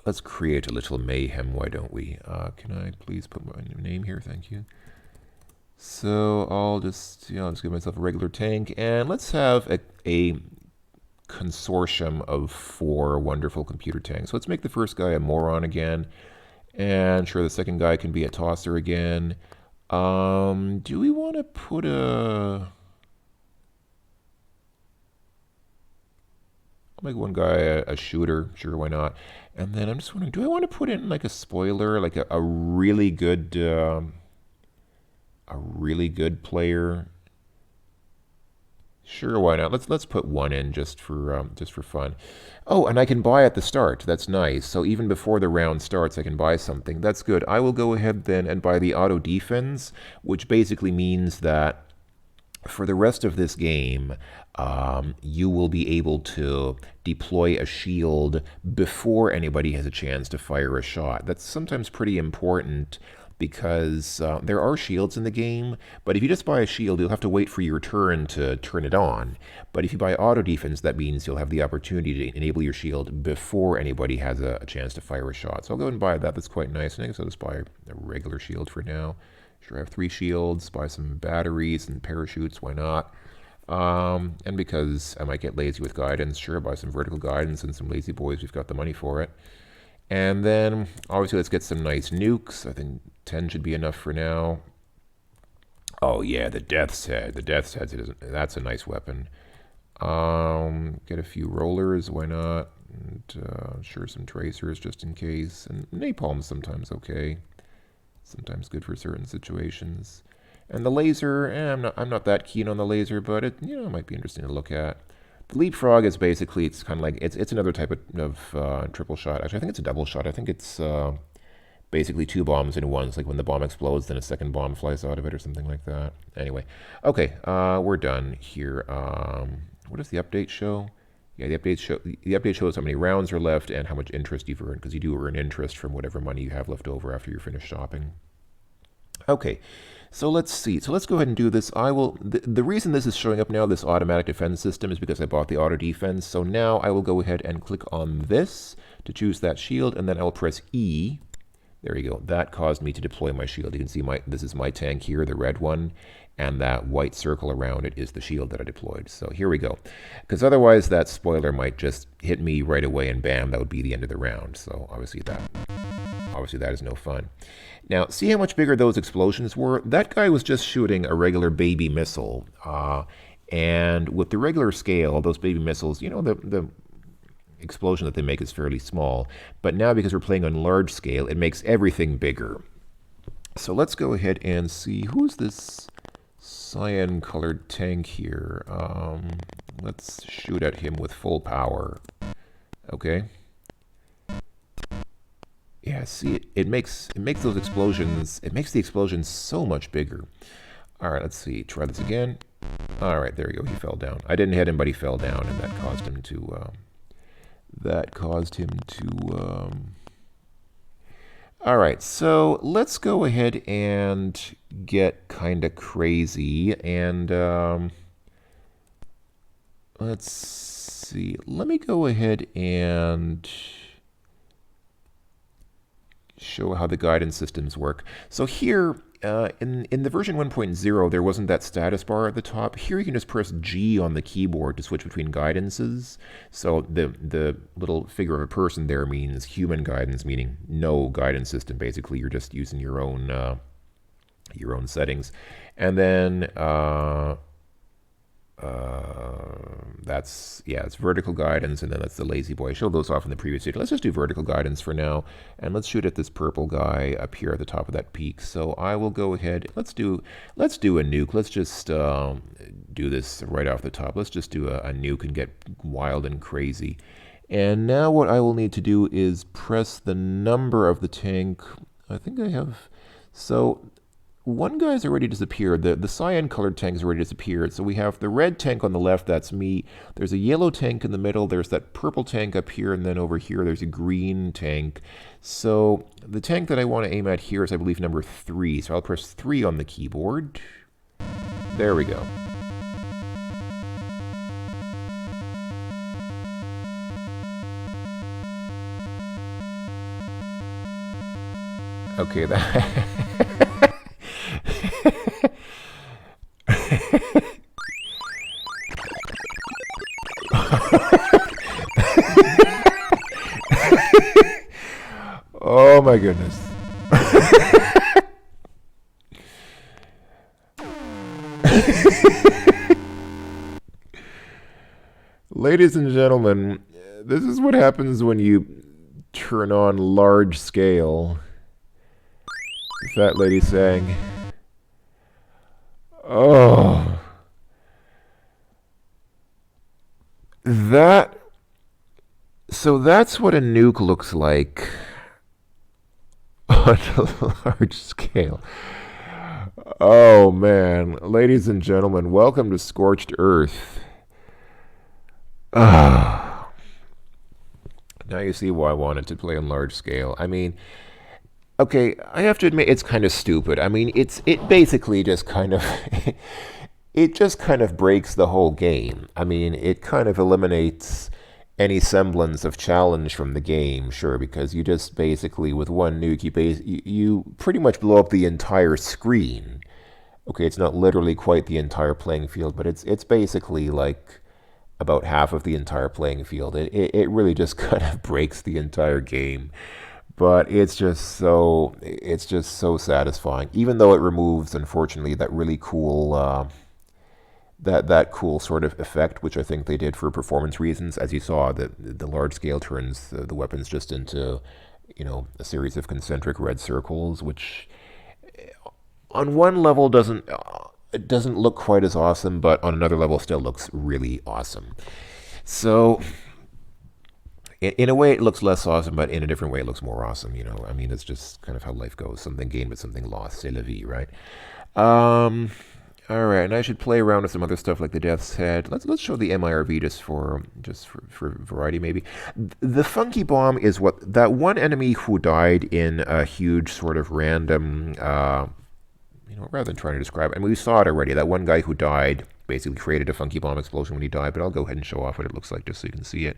let's create a little mayhem. Why don't we? Can I please put my name here? Thank you. So I'll just give myself a regular tank, and let's have a consortium of 4 wonderful computer tanks. So let's make the first guy a moron again, and sure, the second guy can be a tosser again. Do we want to put I'll make one guy a shooter, sure, why not? And then I'm just wondering, do I want to put in like a spoiler, like a really good player? Sure, why not? Let's put one in just for fun. Oh, and I can buy at the start. That's nice. So even before the round starts, I can buy something. That's good. I will go ahead then and buy the auto defense, which basically means that for the rest of this game, you will be able to deploy a shield before anybody has a chance to fire a shot. That's sometimes pretty important, because there are shields in the game, but if you just buy a shield, you'll have to wait for your turn to turn it on. But if you buy auto defense, that means you'll have the opportunity to enable your shield before anybody has a chance to fire a shot. So I'll go and buy that. That's quite nice. And I guess I'll just buy a regular shield for now. Sure, I have 3 shields, buy some batteries and parachutes, why not? And because I might get lazy with guidance, sure, buy some vertical guidance and some lazy boys, we've got the money for it. And then, obviously, let's get some nice nukes. I think 10 should be enough for now. Oh yeah, the Death's Head. The Death's Head, that's a nice weapon. Get a few rollers, why not? And sure, some tracers just in case. And napalm's sometimes okay. Sometimes good for certain situations. And the laser, I'm not that keen on the laser, but it might be interesting to look at. The leapfrog is basically, it's kind of like, it's another type of triple shot. Actually, I think it's a double shot. I think it's basically 2 bombs in one. It's like when the bomb explodes, then a second bomb flies out of it or something like that. Anyway, okay, we're done here. What does the update show? Yeah, the update shows how many rounds are left and how much interest you've earned, because you do earn interest from whatever money you have left over after you're finished shopping. Okay, so let's see. So let's go ahead and do this. The reason this is showing up now, this automatic defense system, is because I bought the auto defense. So now I will go ahead and click on this to choose that shield, and then I'll press E. There you go. That caused me to deploy my shield. You can see this is my tank here, the red one, and that white circle around it is the shield that I deployed. So here we go. Because otherwise that spoiler might just hit me right away and bam, that would be the end of the round. So obviously that is no fun. Now, see how much bigger those explosions were? That guy was just shooting a regular baby missile. And with the regular scale, those baby missiles, the explosion that they make is fairly small. But now, because we're playing on large scale, it makes everything bigger. So let's go ahead and see, who's this cyan-colored tank here? Let's shoot at him with full power. Okay. Yeah, see, it makes those explosions, it makes the explosions so much bigger. All right, let's see, try this again. All right, there you go, he fell down. I didn't hit him, but he fell down, and that caused him to, All right, so let's go ahead and get kind of crazy, and let's see, let me go ahead and show how the guidance systems work. So here, in the version 1.0, there wasn't that status bar at the top. Here you can just press G on the keyboard to switch between guidances. So the little figure of a person there means human guidance, meaning no guidance system. Basically, you're just using your own settings. And then, Yeah, it's vertical guidance, and then that's the lazy boy. I showed those off in the previous video. Let's just do vertical guidance for now, and let's shoot at this purple guy up here at the top of that peak. So I will go ahead. Let's do a nuke. Let's just do this right off the top. Let's just do a nuke and get wild and crazy. And now what I will need to do is press the number of the tank. I think I have. So one guy's already disappeared. The cyan colored tank has already disappeared. So we have the red tank on the left, that's me. There's a yellow tank in the middle. There's that purple tank up here, and then over here there's a green tank. So the tank that I want to aim at here is, I believe, number 3. So I'll press 3 on the keyboard. There we go. Okay, that... Oh my goodness. Ladies and gentlemen, this is what happens when you turn on large scale. Fat lady saying, oh, so that's what a nuke looks like on a large scale. Oh man, ladies and gentlemen, welcome to Scorched Earth. Now you see why I wanted to play on large scale. I mean, okay, I have to admit it's kind of stupid. I mean, it basically just kind of it just kind of breaks the whole game. I mean, it kind of eliminates any semblance of challenge from the game, sure, because you just basically, with one nuke, you pretty much blow up the entire screen. Okay, it's not literally quite the entire playing field, but it's basically like about half of the entire playing field. It really just kind of breaks the entire game. But it's just so satisfying, even though it removes, unfortunately, that really cool that cool sort of effect, which I think they did for performance reasons. As you saw, the large scale turns the weapons just into, a series of concentric red circles, which on one level it doesn't look quite as awesome, but on another level still looks really awesome. So in a way it looks less awesome, but in a different way it looks more awesome. I mean, it's just kind of how life goes. Something gained, but something lost. C'est la vie, right? All right, and I should play around with some other stuff like the Death's Head. Let's show the MIRV just for variety, maybe. The Funky Bomb is that one enemy who died in a huge sort of random, rather than trying to describe it. I mean, we saw it already. That one guy who died basically created a Funky Bomb explosion when he died, but I'll go ahead and show off what it looks like just so you can see it.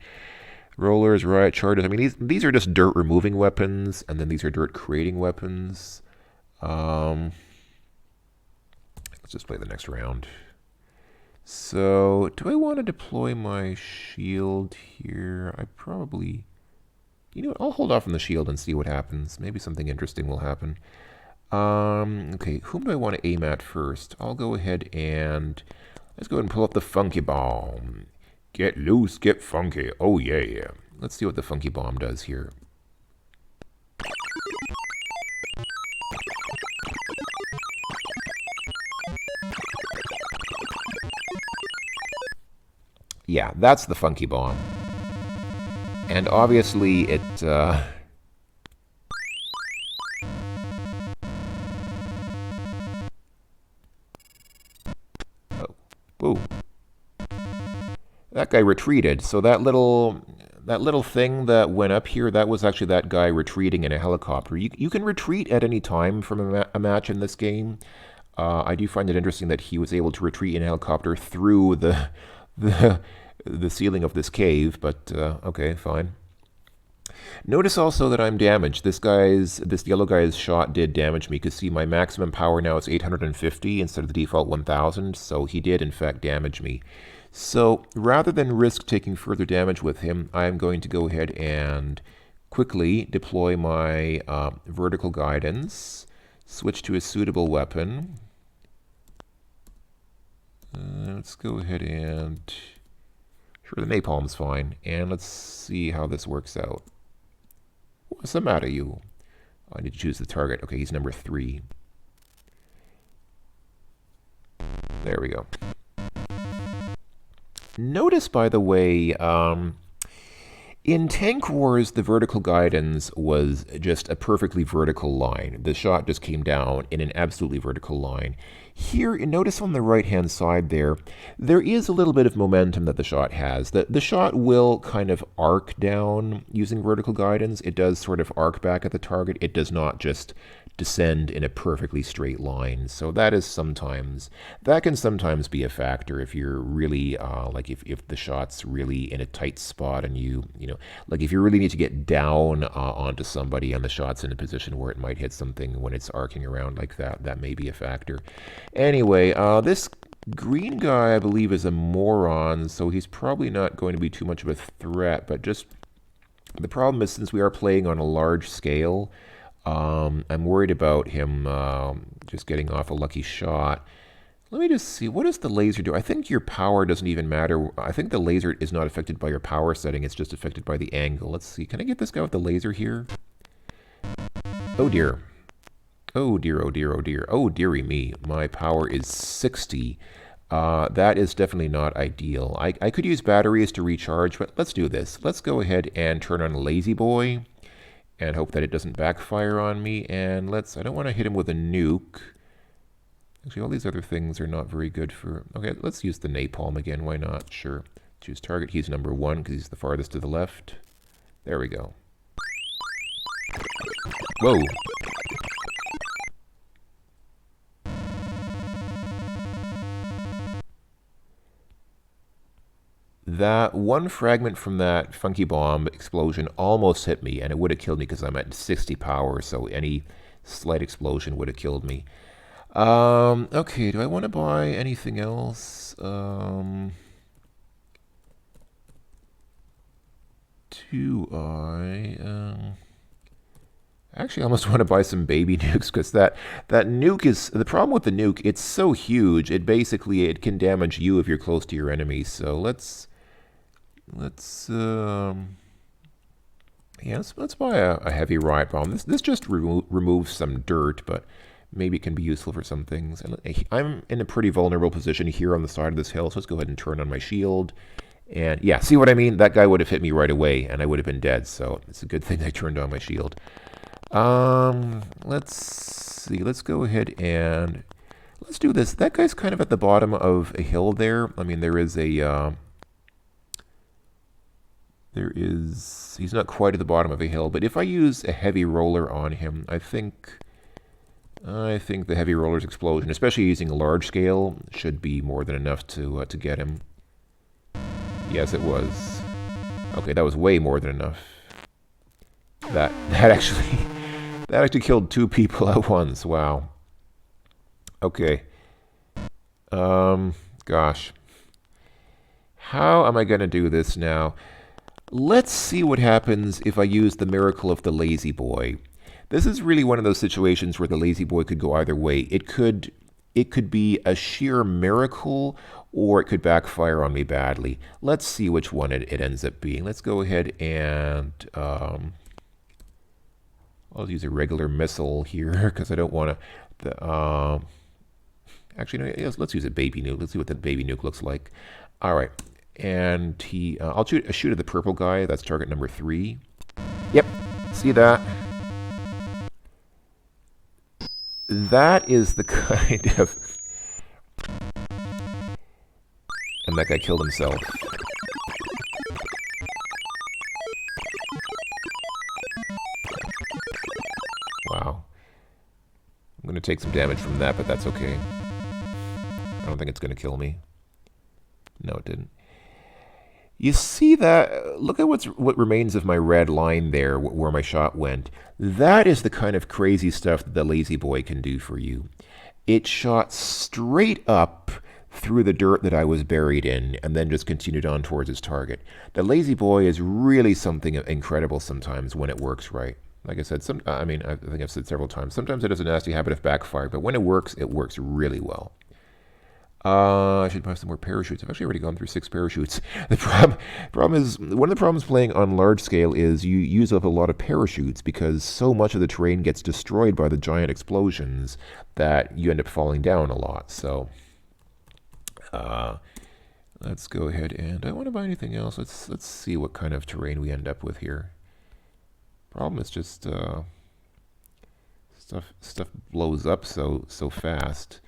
Rollers, riot charges. I mean, these are just dirt removing weapons, and then these are dirt creating weapons. Let's just play the next round. So, do I want to deploy my shield here? I probably... I'll hold off on the shield and see what happens. Maybe something interesting will happen. Okay, whom do I want to aim at first? I'll go ahead and... Let's go ahead and pull up the Funky Bomb. Get loose, get funky. Oh, yeah. Let's see what the Funky Bomb does here. Yeah, that's the Funky Bomb. And obviously it... Oh, whoa. That guy retreated. So that little thing that went up here, that was actually that guy retreating in a helicopter. You can retreat at any time from a match in this game. I do find it interesting that he was able to retreat in a helicopter through the ceiling of this cave, but okay, fine. Notice also that I'm damaged. This yellow guy's shot did damage me. You can see my maximum power now is 850 instead of the default 1000, so he did in fact damage me. So rather than risk taking further damage with him, I'm going to go ahead and quickly deploy my vertical guidance, switch to a suitable weapon. Let's go ahead and... Sure, the napalm's fine. And let's see how this works out. What's the matter, you? I need to choose the target. Okay, he's number 3. There we go. Notice, by the way, in Tank Wars, the vertical guidance was just a perfectly vertical line. The shot just came down in an absolutely vertical line. Here, notice on the right-hand side there is a little bit of momentum that the shot has. The shot will kind of arc down using vertical guidance. It does sort of arc back at the target. It does not just descend in a perfectly straight line. So that can sometimes be a factor if you're really like if the shot's really in a tight spot and you know, like if you really need to get down onto somebody and the shot's in a position where it might hit something when it's arcing around like that, that may be a factor. Anyway, this green guy I believe is a moron, so he's probably not going to be too much of a threat, but just the problem is, since we are playing on a large scale, I'm worried about him just getting off a lucky shot. Let me just see, what does the laser do? I think your power doesn't even matter. I think the laser is not affected by your power setting, it's just affected by the angle. Let's see, can I get this guy with the laser here? Oh dear. Oh dear, oh dear, oh dear. Oh dearie me, my power is 60. That is definitely not ideal. I could use batteries to recharge, but let's do this. Let's go ahead and turn on Lazy Boy and hope that it doesn't backfire on me. And I don't want to hit him with a nuke. Actually, all these other things are not very good for... Okay, let's use the napalm again. Why not? Sure. Choose target. He's number 1 because he's the farthest to the left. There we go. Whoa. That one fragment from that funky bomb explosion almost hit me, and it would have killed me because I'm at 60 power, so any slight explosion would have killed me. Okay, do I want to buy anything else? Actually, I almost want to buy some baby nukes, because that nuke is... The problem with the nuke, it's so huge, it can damage you if you're close to your enemy. So let's buy a heavy riot bomb. This just removes some dirt, but maybe it can be useful for some things. I'm in a pretty vulnerable position here on the side of this hill, so let's go ahead and turn on my shield. And yeah, see what I mean? That guy would have hit me right away, and I would have been dead, so it's a good thing I turned on my shield. Let's see. Let's go ahead and let's do this. That guy's kind of at the bottom of a hill there. I mean, he's not quite at the bottom of a hill, but if I use a heavy roller on him, I think the heavy roller's explosion, especially using a large scale, should be more than enough to get him. Yes, it was. Okay, that was way more than enough. That actually killed 2 people at once. Wow. Okay. Gosh. How am I going to do this now? Let's see what happens if I use the miracle of the Lazy Boy. This is really one of those situations where the Lazy Boy could go either way. It could be a sheer miracle, or it could backfire on me badly. Let's see which one it ends up being. Let's go ahead and... I'll use a regular missile here because I don't want to... actually, no, yes, let's use a baby nuke. Let's see what the baby nuke looks like. All right. And I'll shoot at the purple guy. That's target number 3. Yep. See that? That is the kind of... And that guy killed himself. Wow. I'm going to take some damage from that, but that's okay. I don't think it's going to kill me. No, it didn't. You see that? Look at what remains of my red line there, where my shot went. That is the kind of crazy stuff that the Lazy Boy can do for you. It shot straight up through the dirt that I was buried in, and then just continued on towards its target. The Lazy Boy is really something incredible sometimes when it works right. Like I said, I think I've said several times, sometimes it has a nasty habit of backfire, but when it works really well. I should buy some more parachutes. I've actually already gone through 6 parachutes. The problem is, one of the problems playing on large scale is you use up a lot of parachutes because so much of the terrain gets destroyed by the giant explosions that you end up falling down a lot. So let's go ahead and I don't want to buy anything else. Let's see what kind of terrain we end up with here. Problem is just stuff blows up so fast.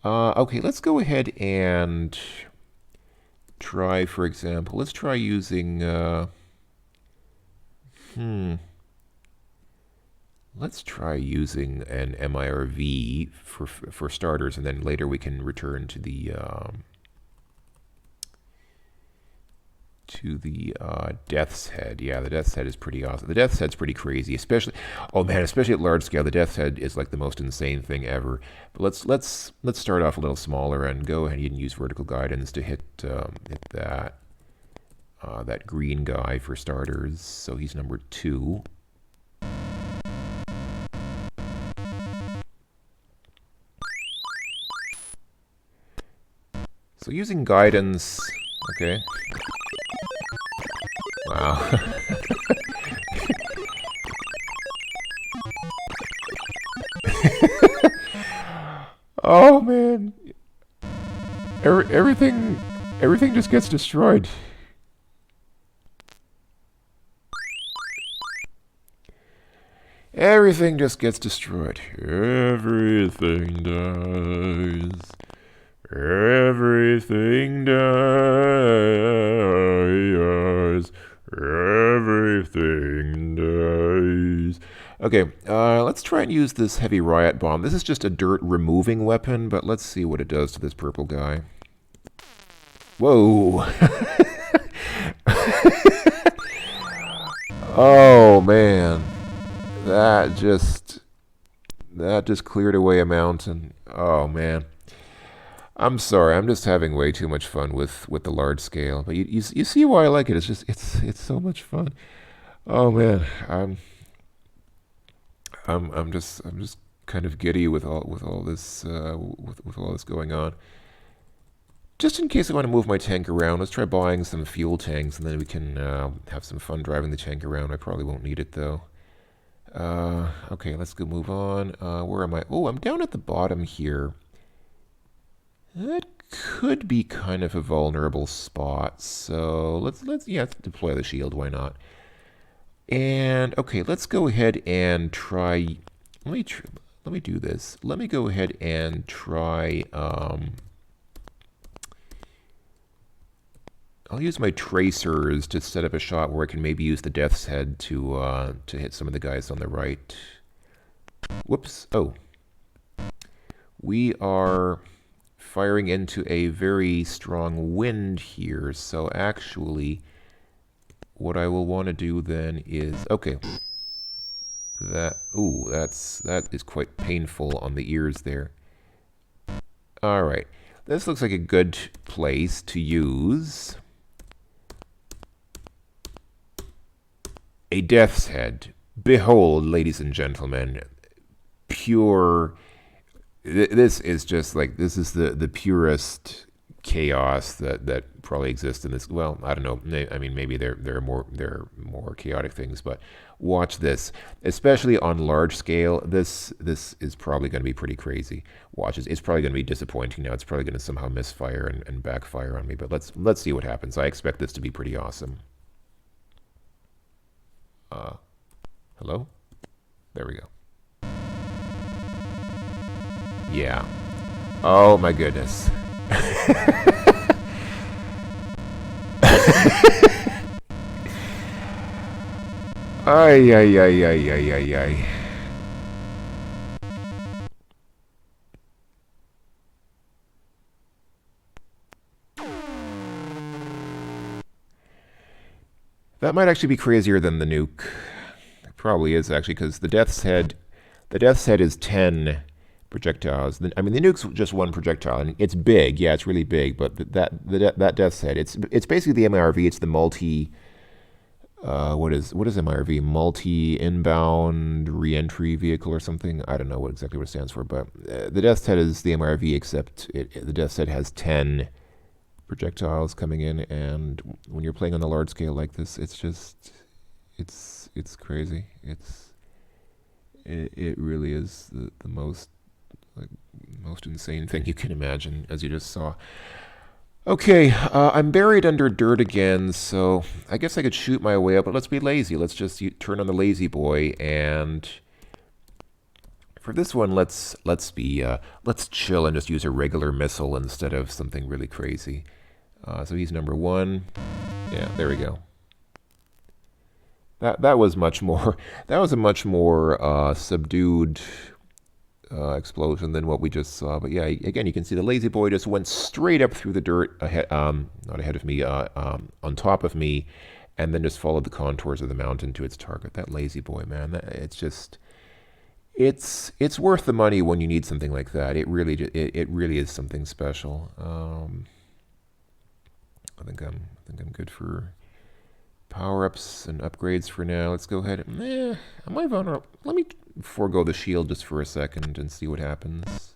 Okay, let's go ahead and try, for example, let's try using, let's try using an MIRV for starters, and then later we can return to the Death's Head. Yeah, the Death's Head is pretty awesome. The Death's Head's pretty crazy, especially, oh man, especially at large scale. The Death's Head is like the most insane thing ever. But let's start off a little smaller and go ahead and use vertical guidance to hit that green guy for starters. So he's number 2. So using guidance, okay. Wow. Oh man. Everything just gets destroyed. Everything just gets destroyed. Everything dies. Everything dies. Everything dies. Okay, let's try and use this heavy riot bomb. This is just a dirt removing weapon, but let's see what it does to this purple guy. Whoa. Oh man. That just cleared away a mountain. Oh man. I'm sorry, I'm just having way too much fun with the large scale. But you see why I like it. It's just it's so much fun. Oh man, I'm just kind of giddy with all this with all this going on. Just in case I want to move my tank around, let's try buying some fuel tanks, and then we can have some fun driving the tank around. I probably won't need it though. Okay, let's go move on. Where am I? Oh, I'm down at the bottom here. That could be kind of a vulnerable spot, so let's deploy the shield. Why not? And okay, let's go ahead and try. Let me do this. Let me go ahead and try. I'll use my tracers to set up a shot where I can maybe use the Death's Head to hit some of the guys on the right. Whoops! Oh, we are firing into a very strong wind here, so actually what I will want to do then is, okay, that is quite painful on the ears there. Alright, this looks like a good place to use a Death's Head. Behold, ladies and gentlemen, pure... This is just like, this is the purest chaos that probably exists in this. Well, I don't know. I mean, maybe there are more chaotic things, but watch this. Especially on large scale, this is probably going to be pretty crazy. Watch it. It's probably going to be disappointing now. It's probably going to somehow misfire and backfire on me. But let's see what happens. I expect this to be pretty awesome. Hello? There we go. Yeah. Oh my goodness. Ay, ay, ay, ay, ay, ay, ay. That might actually be crazier than the nuke. It probably is actually, because the Death's Head is 10 projectiles. I mean, the nuke's just 1 projectile, and it's big. Yeah, it's really big. But that Death's Head, it's basically the MIRV. It's the multi what is MIRV? Multi-inbound re-entry vehicle or something? I don't know exactly what it stands for, but the death set is the MIRV, except the death set has 10 projectiles coming in, and when you're playing on the large scale like this, it's just, it's crazy. It really is the most, like, most insane thing you can imagine, as you just saw. Okay, I'm buried under dirt again, so I guess I could shoot my way up, but let's be lazy. Let's just turn on the lazy boy, and for this one, let's chill and just use a regular missile instead of something really crazy. So he's number 1. Yeah, there we go. That was much more. That was a much more subdued explosion than what we just saw. But yeah, again, you can see the lazy boy just went straight up through the dirt, ahead, not ahead of me, on top of me, and then just followed the contours of the mountain to its target. That lazy boy, man, it's just, it's worth the money when you need something like that. It really is something special. I think I'm good for power-ups and upgrades for now. Let's go ahead. Am I vulnerable? Let me forego the shield just for a second and see what happens.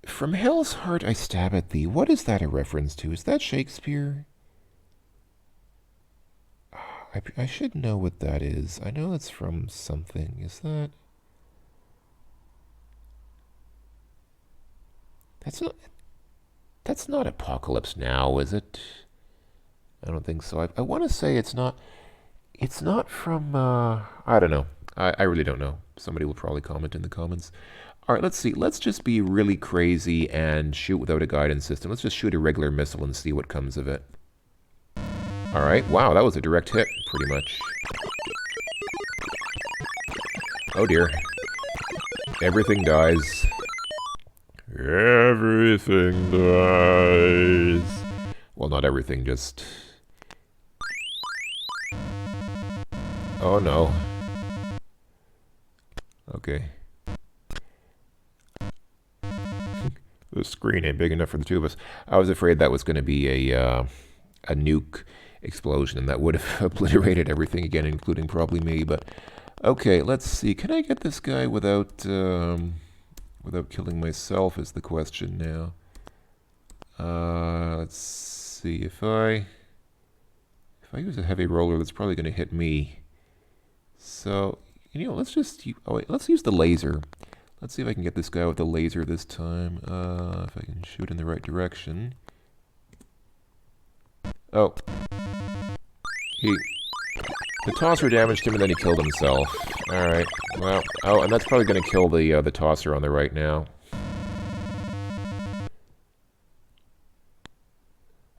From hell's heart I stab at thee. What is that a reference to? Is that Shakespeare? I should know what that is. I know it's from something. Is that... That's not Apocalypse Now, is it? I don't think so. I want to say it's not from, I don't know. I really don't know. Somebody will probably comment in the comments. All right, let's see. Let's just be really crazy and shoot without a guidance system. Let's just shoot a regular missile and see what comes of it. All right. Wow, that was a direct hit, pretty much. Oh, dear. Everything dies. Everything dies. Well, not everything, just... Oh, no. Okay. The screen ain't big enough for the two of us. I was afraid that was going to be a nuke explosion, and that would have obliterated everything again, including probably me, but... Okay, let's see. Can I get this guy without killing myself is the question now. Let's see. If I use a heavy roller, that's probably going to hit me. So, let's just... let's use the laser. Let's see if I can get this guy with the laser this time. If I can shoot in the right direction. Oh. The tosser damaged him and then he killed himself. Alright, well, oh, and that's probably going to kill the tosser on the right now.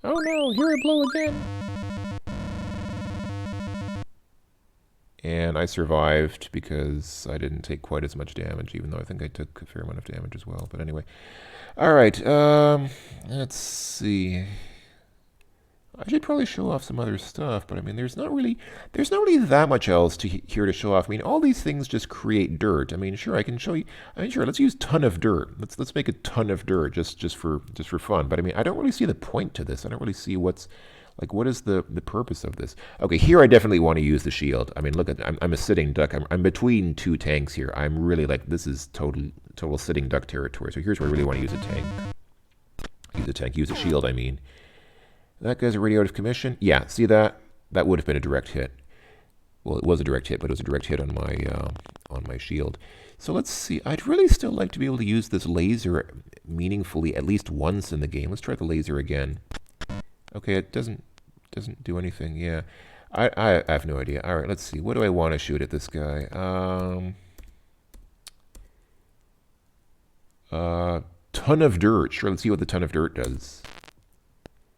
Oh no, here I blow again! And I survived because I didn't take quite as much damage, even though I think I took a fair amount of damage as well. But anyway. Alright, let's see. I should probably show off some other stuff, but I mean, there's not really that much else here to show off. I mean, all these things just create dirt. I mean, sure, I can show you. I mean, sure, let's use ton of dirt. Let's make a ton of dirt just for fun. But I mean, I don't really see the point to this. I don't really see what is the purpose of this? Okay, here I definitely want to use the shield. I mean, look at I'm a sitting duck. I'm between two tanks here. I'm really this is total sitting duck territory. So here's where I really want to use a tank. Use a shield, I mean. That guy's already out of commission. Yeah, see that? That would have been a direct hit. Well, it was a direct hit, but it was a direct hit on my shield. So let's see. I'd really still like to be able to use this laser meaningfully at least once in the game. Let's try the laser again. Okay, it doesn't do anything. Yeah, I have no idea. All right, let's see. What do I want to shoot at this guy? Ton of dirt. Sure, let's see what the ton of dirt does.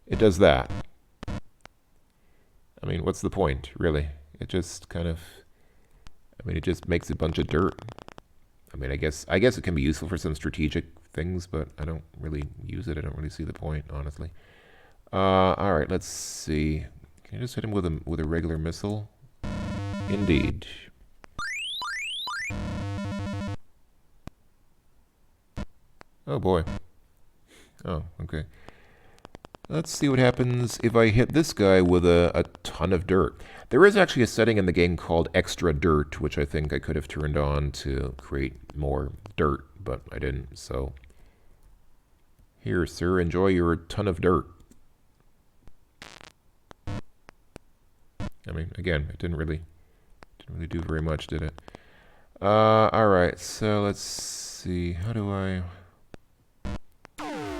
It does that. I mean, what's the point, really? It just kind of... I mean, it just makes a bunch of dirt. I mean, I guess it can be useful for some strategic things, but I don't really use it. I don't really see the point, honestly. All right, let's see. Can I just hit him with a regular missile? Indeed. Oh, boy. Oh, okay. Let's see what happens if I hit this guy with a ton of dirt. There is actually a setting in the game called extra dirt, which I think I could have turned on to create more dirt, but I didn't. So here, sir, enjoy your ton of dirt. I mean, again, it didn't really do very much, did it? All right, so let's see. How do I...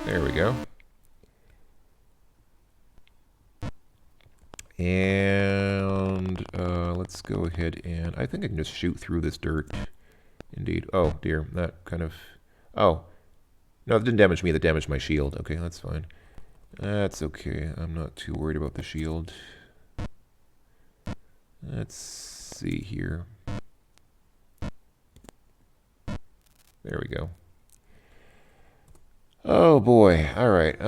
There we go. And let's go ahead and... I think I can just shoot through this dirt. Indeed. Oh, dear. That kind of... Oh. No, it didn't damage me. That damaged my shield. Okay, that's fine. That's okay. I'm not too worried about the shield. Let's see here. There we go. Oh boy. All right.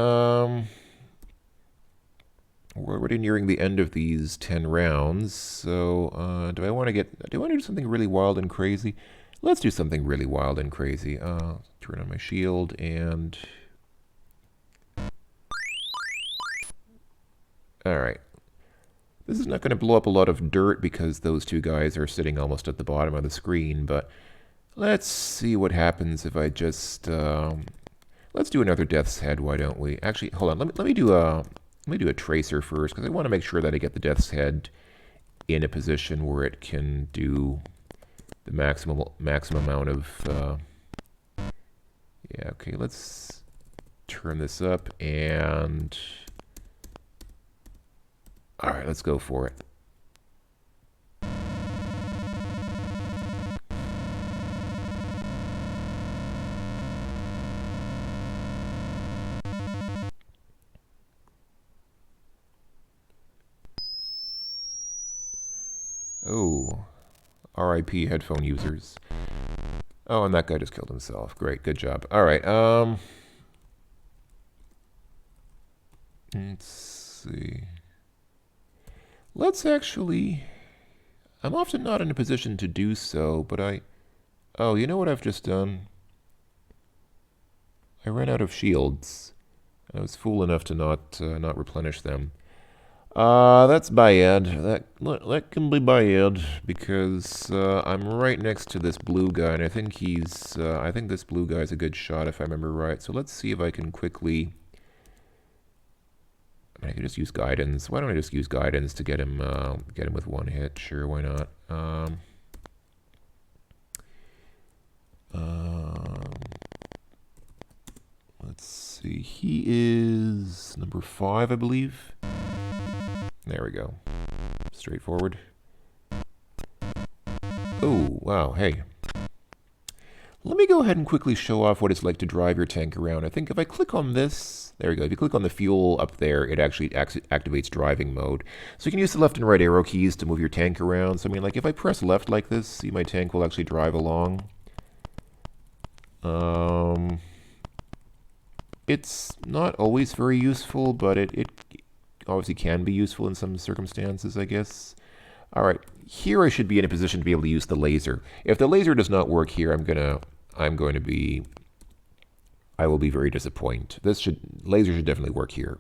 We're already nearing the end of these 10 rounds. So, do I want to do something really wild and crazy? Let's do something really wild and crazy. Turn on my shield and... All right. This is not going to blow up a lot of dirt because those two guys are sitting almost at the bottom of the screen, but let's see what happens if I just... let's do another Death's Head, why don't we? Actually, hold on. Let me do a tracer first, because I want to make sure that I get the Death's Head in a position where it can do the maximum amount of... yeah, okay, let's turn this up and... All right, let's go for it. Oh, RIP headphone users. Oh, and that guy just killed himself. Great, good job. All right, let's see. Let's actually... I'm often not in a position to do so, but oh, you know what I've just done? I ran out of shields. I was fool enough to not replenish them. That's bad. That can be bad because I'm right next to this blue guy, and I think I think this blue guy's a good shot if I remember right. So let's see if I can quickly... I could just use guidance. Why don't I just use guidance to get him with one hit? Sure, why not? Let's see. He is number 5, I believe. There we go. Straightforward. Oh, wow. Hey. Let me go ahead and quickly show off what it's like to drive your tank around. I think if I click on this, there we go. If you click on the fuel up there, it actually activates driving mode. So you can use the left and right arrow keys to move your tank around. So I mean, like if I press left like this, see my tank will actually drive along. It's not always very useful, but it obviously can be useful in some circumstances, I guess. All right, here I should be in a position to be able to use the laser. If the laser does not work here, I will be very disappointed. Laser should definitely work here.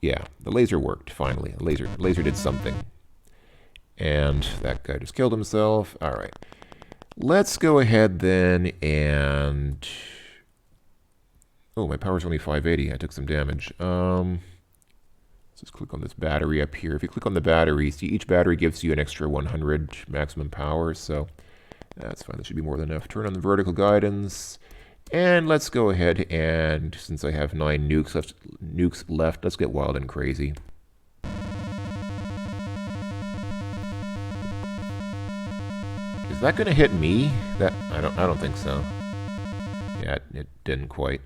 Yeah, the laser worked, finally. The laser did something. And that guy just killed himself. All right. Let's go ahead then and... Oh, my power's only 580. I took some damage. Let's just click on this battery up here. If you click on the battery, see each battery gives you an extra 100 maximum power, so that's fine. That should be more than enough. Turn on the vertical guidance, and let's go ahead and, since I have 9 nukes left, let's get wild and crazy. Is that gonna hit me? I don't think so. Yeah, it didn't quite.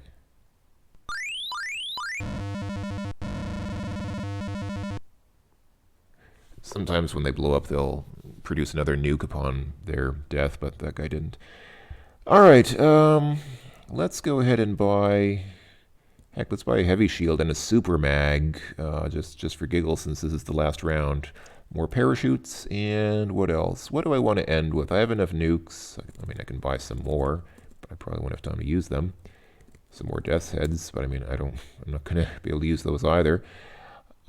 Sometimes when they blow up, they'll produce another nuke upon their death, but that guy didn't. All right, let's go ahead and buy... Heck, let's buy a heavy shield and a super mag, just for giggles, since this is the last round. More parachutes, and what else? What do I want to end with? I have enough nukes. I mean, I can buy some more, but I probably won't have time to use them. some more death's heads, but I mean, I'm not gonna be able to use those either.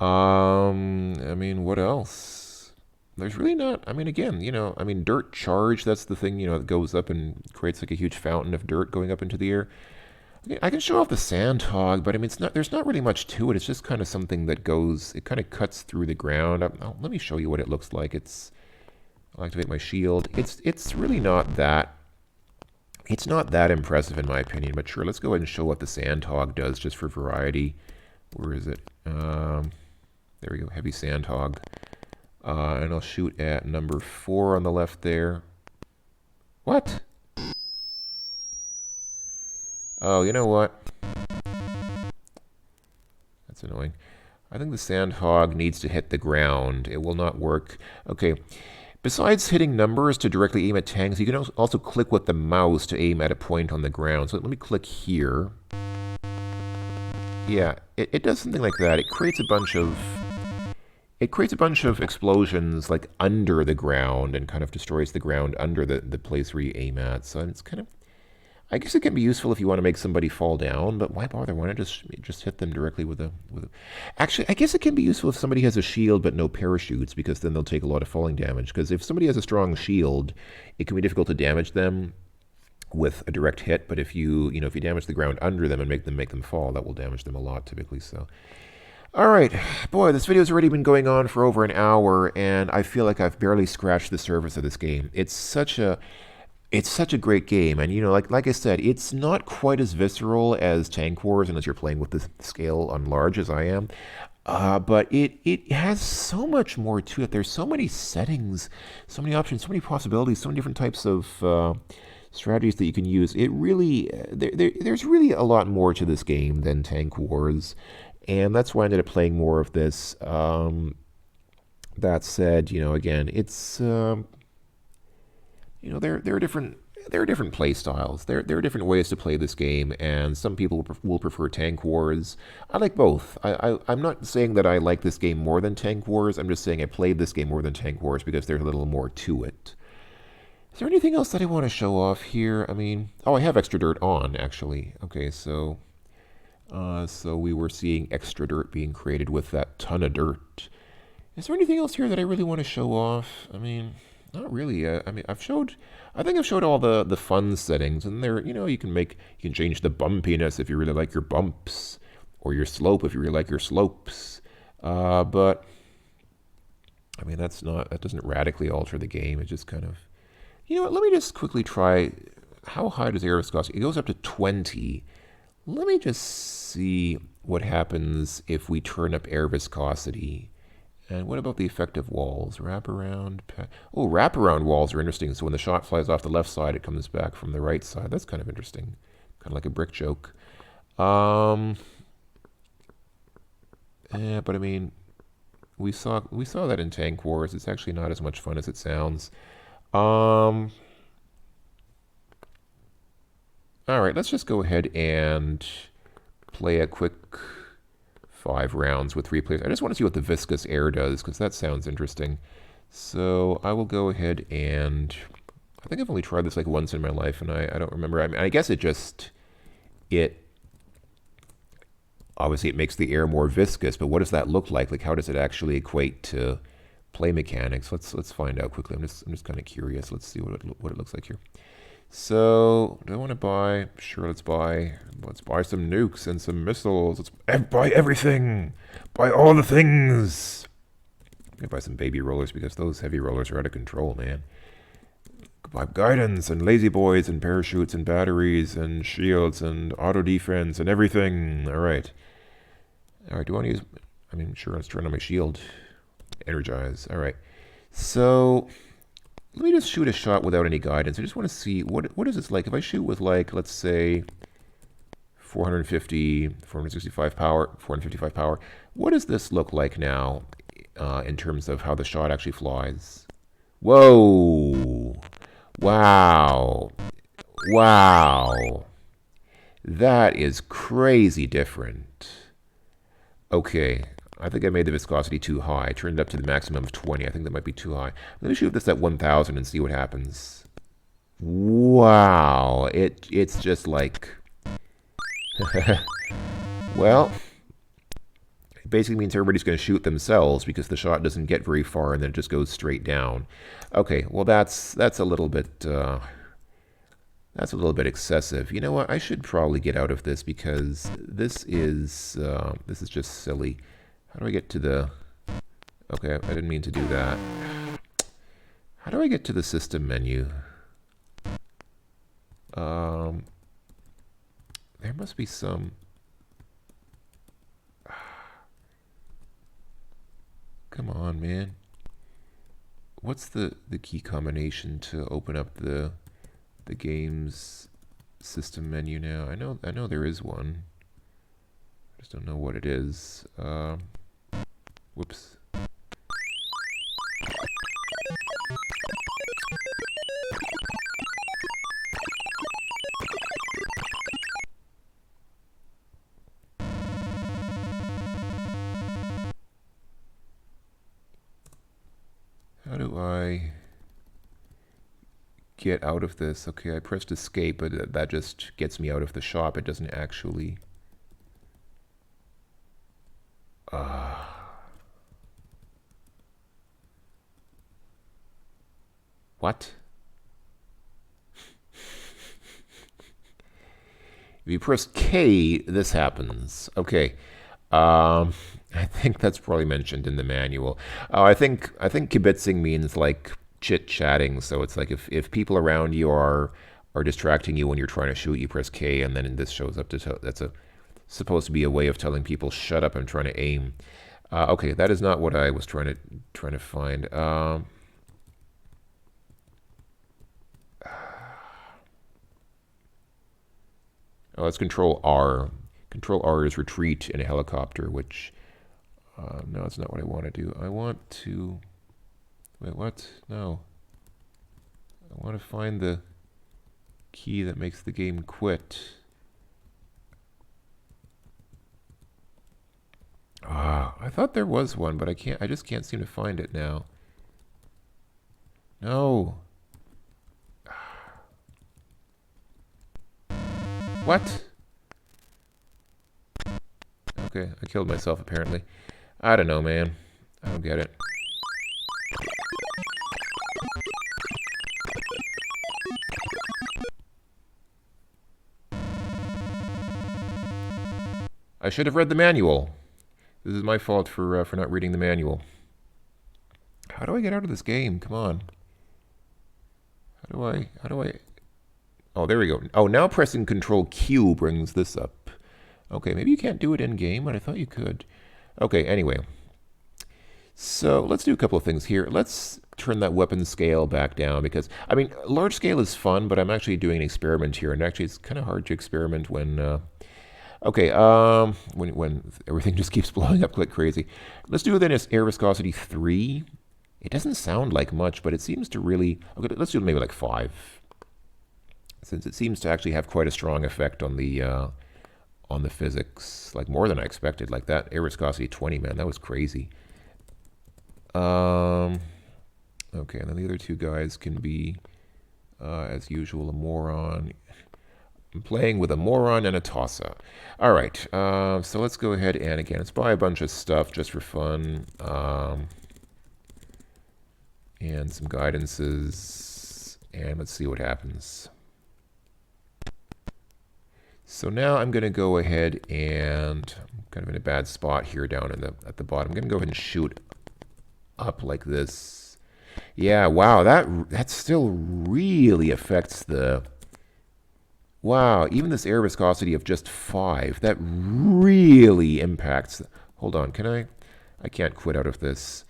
I mean, what else? There's really not. I mean, again, I mean, dirt charge. That's the thing, that goes up and creates like a huge fountain of dirt going up into the air. I can show off the sandhog, but I mean, it's not. There's not really much to it. It's just kind of something that goes. It kind of cuts through the ground. Let me show you what it looks like. I'll activate my shield. It's really not that. It's not that impressive in my opinion. But sure, let's go ahead and show what the sandhog does, just for variety. Where is it? There we go. Heavy sandhog. And I'll shoot at number 4 on the left there. What? Oh, you know what? That's annoying. I think the sandhog needs to hit the ground. It will not work. Okay. Besides hitting numbers to directly aim at tanks, you can also click with the mouse to aim at a point on the ground. So let me click here. Yeah, it does something like that. It creates a bunch of explosions like under the ground and kind of destroys the ground under the place where you aim at. So it's kind of, I guess it can be useful if you want to make somebody fall down, but why bother? Why not just hit them directly with a... Actually, I guess it can be useful if somebody has a shield but no parachutes, because then they'll take a lot of falling damage. Because if somebody has a strong shield, it can be difficult to damage them with a direct hit, but if you damage the ground under them and make them fall, that will damage them a lot typically. So, all right, boy, this video's already been going on for over an hour, and I feel like I've barely scratched the surface of this game. It's such a great game, and like I said, it's not quite as visceral as Tank Wars, unless you're playing with the scale on large as I am. But it has so much more to it. There's so many settings, so many options, so many possibilities, so many different types of strategies that you can use. It really, there's really a lot more to this game than Tank Wars, and that's why I ended up playing more of this. That said, again, it's there are different play styles. There are different ways to play this game, and some people will prefer Tank Wars. I like both. I'm not saying that I like this game more than Tank Wars. I'm just saying I played this game more than Tank Wars because there's a little more to it. Is there anything else that I want to show off here? I mean, oh, I have extra dirt on, actually. Okay, so we were seeing extra dirt being created with that ton of dirt. Is there anything else here that I really want to show off? I mean, not really. I mean, I think I've showed all the fun settings, and there, you can change the bumpiness if you really like your bumps, or your slope if you really like your slopes. But I mean, that doesn't radically alter the game. It just kind of, let me just quickly try. How high does air viscosity? It goes up to 20. Let me just see what happens if we turn up air viscosity. And what about the effective walls? Wraparound. Oh, wraparound walls are interesting. So when the shot flies off the left side, it comes back from the right side. That's kind of interesting. Kind of like a brick joke. Yeah, but I mean, we saw that in Tank Wars. It's actually not as much fun as it sounds. All right, let's just go ahead and play a quick 5 rounds with 3 players. I just want to see what the viscous air does, because that sounds interesting. So I will go ahead and... I think I've only tried this like once in my life, and I don't remember. I mean, I guess obviously it makes the air more viscous, but what does that look like? Like, how does it actually equate to play mechanics? Let's find out quickly. I'm just kind of curious. Let's see what it looks like here. So, do I want to buy? Sure, let's buy some nukes and some missiles. Let's buy everything. Buy all the things. I'm gonna buy some baby rollers because those heavy rollers are out of control, man. Buy guidance and lazy boys and parachutes and batteries and shields and auto defense and everything. All right. Do I want to use? I mean, sure. Let's turn on my shield. Energize. All right. So. Let me just shoot a shot without any guidance. I just want to see what is this like. If I shoot with, like, let's say 465 power, what does this look like now in terms of how the shot actually flies? Whoa! Wow! Wow! That is crazy different. Okay. I think I made the viscosity too high. I turned it up to the maximum of 20. I think that might be too high. Let me shoot this at 1,000 and see what happens. Wow. It's just like Well, it basically means everybody's going to shoot themselves because the shot doesn't get very far and then it just goes straight down. Okay, well that's a little bit excessive. You know what? I should probably get out of this because this is just silly. How do I get to the? Okay, I didn't mean to do that. How do I get to the system menu? There must be some. Come on, man. What's the key combination to open up the game's system menu now? I know there is one. I just don't know what it is. Whoops. How do I get out of this? Okay, I pressed escape, but that just gets me out of the shop. It doesn't actually... What? If you press K, this happens. Okay. I think that's probably mentioned in the manual. I think kibitzing means like chit-chatting. So it's like if people around you are distracting you when you're trying to shoot, you press K, and then this shows up to that's supposed to be a way of telling people shut up, I'm trying to aim. Okay, that is not what I was trying to find. Oh, let's Control R. Control R is retreat in a helicopter, which no, that's not what I want to do. I want to... Wait, what? No. I want to find the key that makes the game quit. I thought there was one, but I just can't seem to find it now. No. What? Okay, I killed myself apparently. I don't know, man. I don't get it. I should have read the manual. This is my fault for not reading the manual. How do I get out of this game? Come on. How do I... Oh, there we go. Oh, now pressing Control Q brings this up. Okay, maybe you can't do it in game, but I thought you could. Okay, anyway. So let's do a couple of things here. Let's turn that weapon scale back down because, I mean, large scale is fun, but I'm actually doing an experiment here, and actually it's kind of hard to experiment when, when everything just keeps blowing up like crazy. Let's do then air viscosity 3. It doesn't sound like much, but it seems to really, okay, let's do maybe like 5. Since it seems to actually have quite a strong effect on the physics, like more than I expected. Like that air viscosity 20, man, that was crazy. Okay, and then the other two guys can be, as usual, a moron. I'm playing with a moron and a tossa. All right, so let's go ahead and again, let's buy a bunch of stuff just for fun. And some guidances, and let's see what happens. So now I'm going to go ahead and I'm kind of in a bad spot here down at the bottom. I'm going to go ahead and shoot up like this. Yeah, wow, that still really affects the... Wow, even this air viscosity of just 5, that really impacts... Hold on, can I... I can't quit out of this.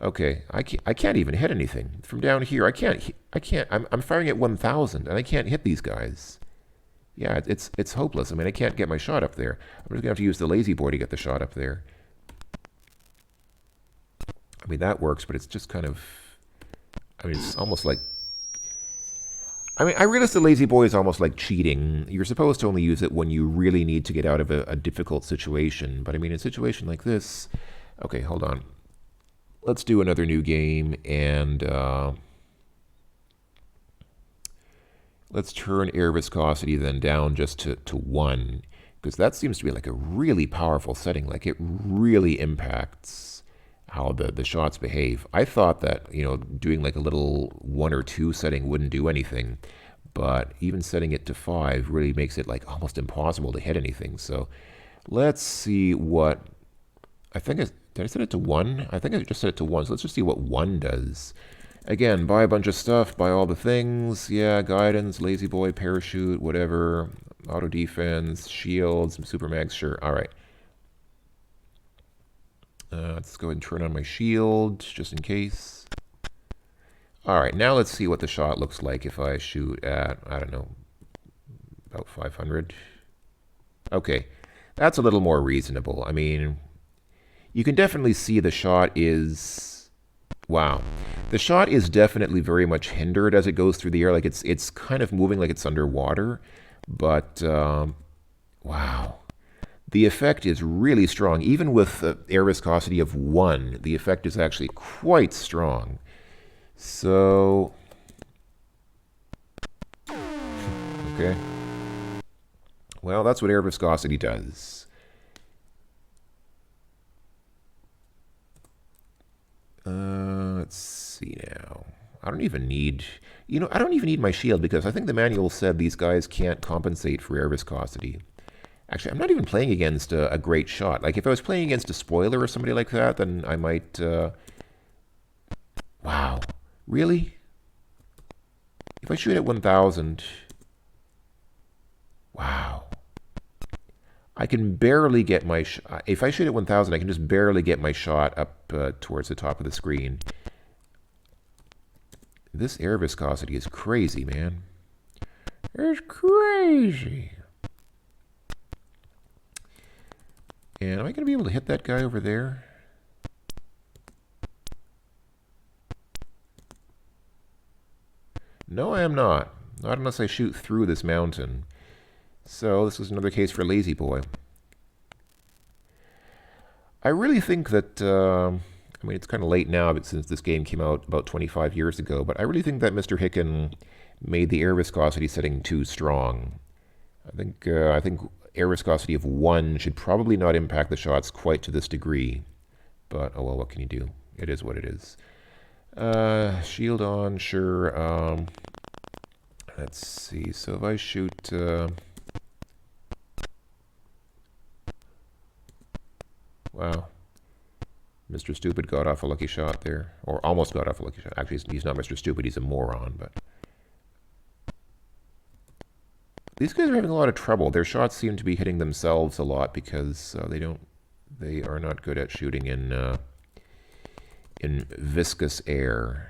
Okay, I can't even hit anything. From down here, I can't... I'm firing at 1,000, and I can't hit these guys. Yeah, it's hopeless. I mean, I can't get my shot up there. I'm just going to have to use the lazy boy to get the shot up there. I mean, that works, but it's just kind of... I mean, it's almost like... I mean, I realize the lazy boy is almost like cheating. You're supposed to only use it when you really need to get out of a difficult situation. But I mean, in a situation like this... Okay, hold on. Let's do another new game, and... let's turn air viscosity then down just to 1. Because that seems to be like a really powerful setting. Like it really impacts how the shots behave. I thought that, you know, doing like a little 1 or 2 setting wouldn't do anything. But even setting it to 5 really makes it like almost impossible to hit anything. So let's see what, I think, did I set it to 1? I think I just set it to 1. So let's just see what 1 does. Again, buy a bunch of stuff, buy all the things. Yeah, guidance, lazy boy, parachute, whatever. Auto defense, shields, super mags, sure. All right. Let's go ahead and turn on my shield, just in case. All right, now let's see what the shot looks like if I shoot at, I don't know, about 500. Okay, that's a little more reasonable. I mean, you can definitely see the shot is, wow. The shot is definitely very much hindered as it goes through the air. Like it's kind of moving like it's underwater. But, wow. The effect is really strong. Even with air viscosity of 1, the effect is actually quite strong. So, okay. Well, that's what air viscosity does. Let's see now. I don't even need, you know, I don't even need my shield because I think the manual said these guys can't compensate for air viscosity. Actually, I'm not even playing against a great shot. Like if I was playing against a spoiler or somebody like that, then I might, wow, really? If I shoot at 1,000, wow. I can barely get my, if I shoot at 1,000, I can just barely get my shot up towards the top of the screen. This air viscosity is crazy, man. It's crazy. And am I going to be able to hit that guy over there? No, I am not. Not unless I shoot through this mountain. So this is another case for Lazy Boy. I really think that, I mean, it's kind of late now but since this game came out about 25 years ago, but I really think that Mr. Hicken made the air viscosity setting too strong. I think air viscosity of 1 should probably not impact the shots quite to this degree. But, oh well, what can you do? It is what it is. Shield on, sure. Let's see. So if I shoot... wow. Mr. Stupid got off a lucky shot there. Or almost got off a lucky shot. Actually, he's not Mr. Stupid. He's a moron, but... These guys are having a lot of trouble. Their shots seem to be hitting themselves a lot because they are not good at shooting in viscous air.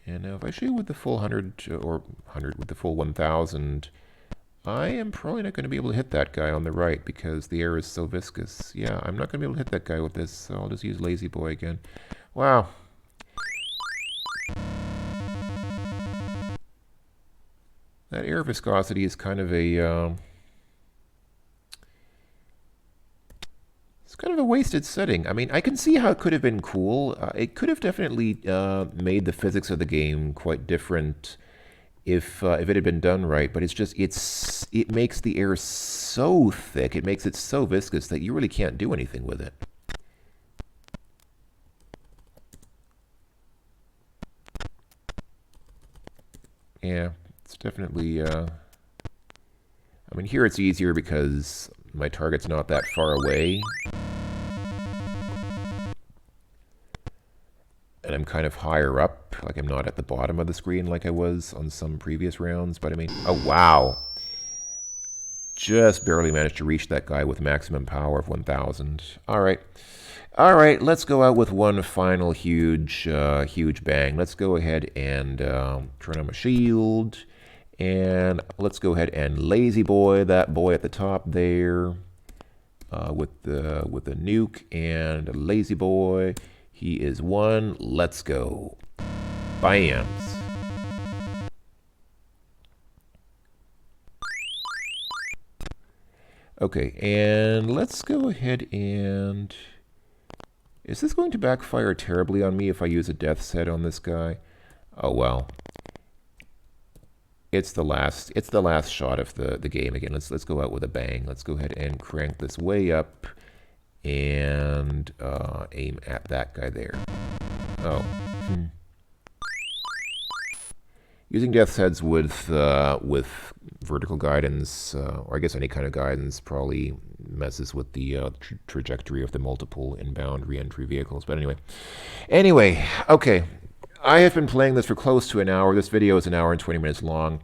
And now if I shoot with the full 100 or 100 with the full 1,000, I am probably not going to be able to hit that guy on the right because the air is so viscous. Yeah, I'm not going to be able to hit that guy with this, so I'll just use Lazy Boy again. Wow. That air viscosity is kind of a... it's kind of a wasted setting. I mean, I can see how it could have been cool. It could have definitely made the physics of the game quite different if it had been done right, but it's just, it makes the air so thick, it makes it so viscous that you really can't do anything with it. Yeah, it's definitely, I mean, here it's easier because my target's not that far away. And I'm kind of higher up, like I'm not at the bottom of the screen like I was on some previous rounds, but I mean, oh wow. Just barely managed to reach that guy with maximum power of 1,000. All right, let's go out with one final huge bang. Let's go ahead and turn on my shield, and let's go ahead and Lazy Boy, that boy at the top there, with the nuke, and Lazy Boy. He is 1. Let's go. Bams. Okay, and let's go ahead and Is this going to backfire terribly on me if I use a death's head on this guy? Oh well. It's the last shot of the game again. Let's go out with a bang. Let's go ahead and crank this way up and aim at that guy there. Oh. Using death's heads with vertical guidance, or I guess any kind of guidance, probably messes with the trajectory of the multiple inbound re-entry vehicles. But anyway, okay. I have been playing this for close to an hour. This video is an hour and 20 minutes long,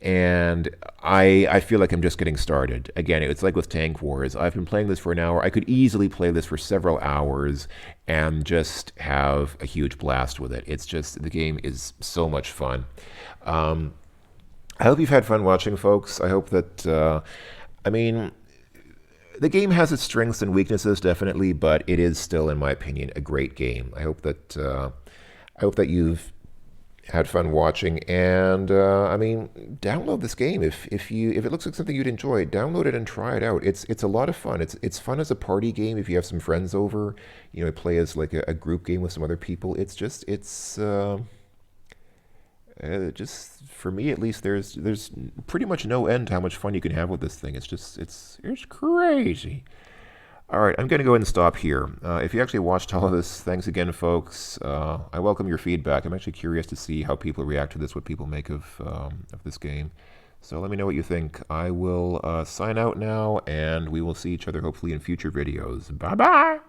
and I feel like I'm just getting started. Again, it's like with Tank Wars. I've been playing this for an hour. I could easily play this for several hours and just have a huge blast with it. It's just, the game is so much fun. I hope you've had fun watching, folks. I hope that, I mean, the game has its strengths and weaknesses, definitely, but it is still, in my opinion, a great game. I hope that you've had fun watching, and I mean, download this game if it looks like something you'd enjoy. Download it and try it out. It's a lot of fun. It's fun as a party game if you have some friends over. You know, play as like a group game with some other people. It's just for me at least. There's pretty much no end to how much fun you can have with this thing. It's crazy. All right, I'm going to go ahead and stop here. If you actually watched all of this, thanks again, folks. I welcome your feedback. I'm actually curious to see how people react to this, what people make of this game. So let me know what you think. I will sign out now, and we will see each other hopefully in future videos. Bye-bye!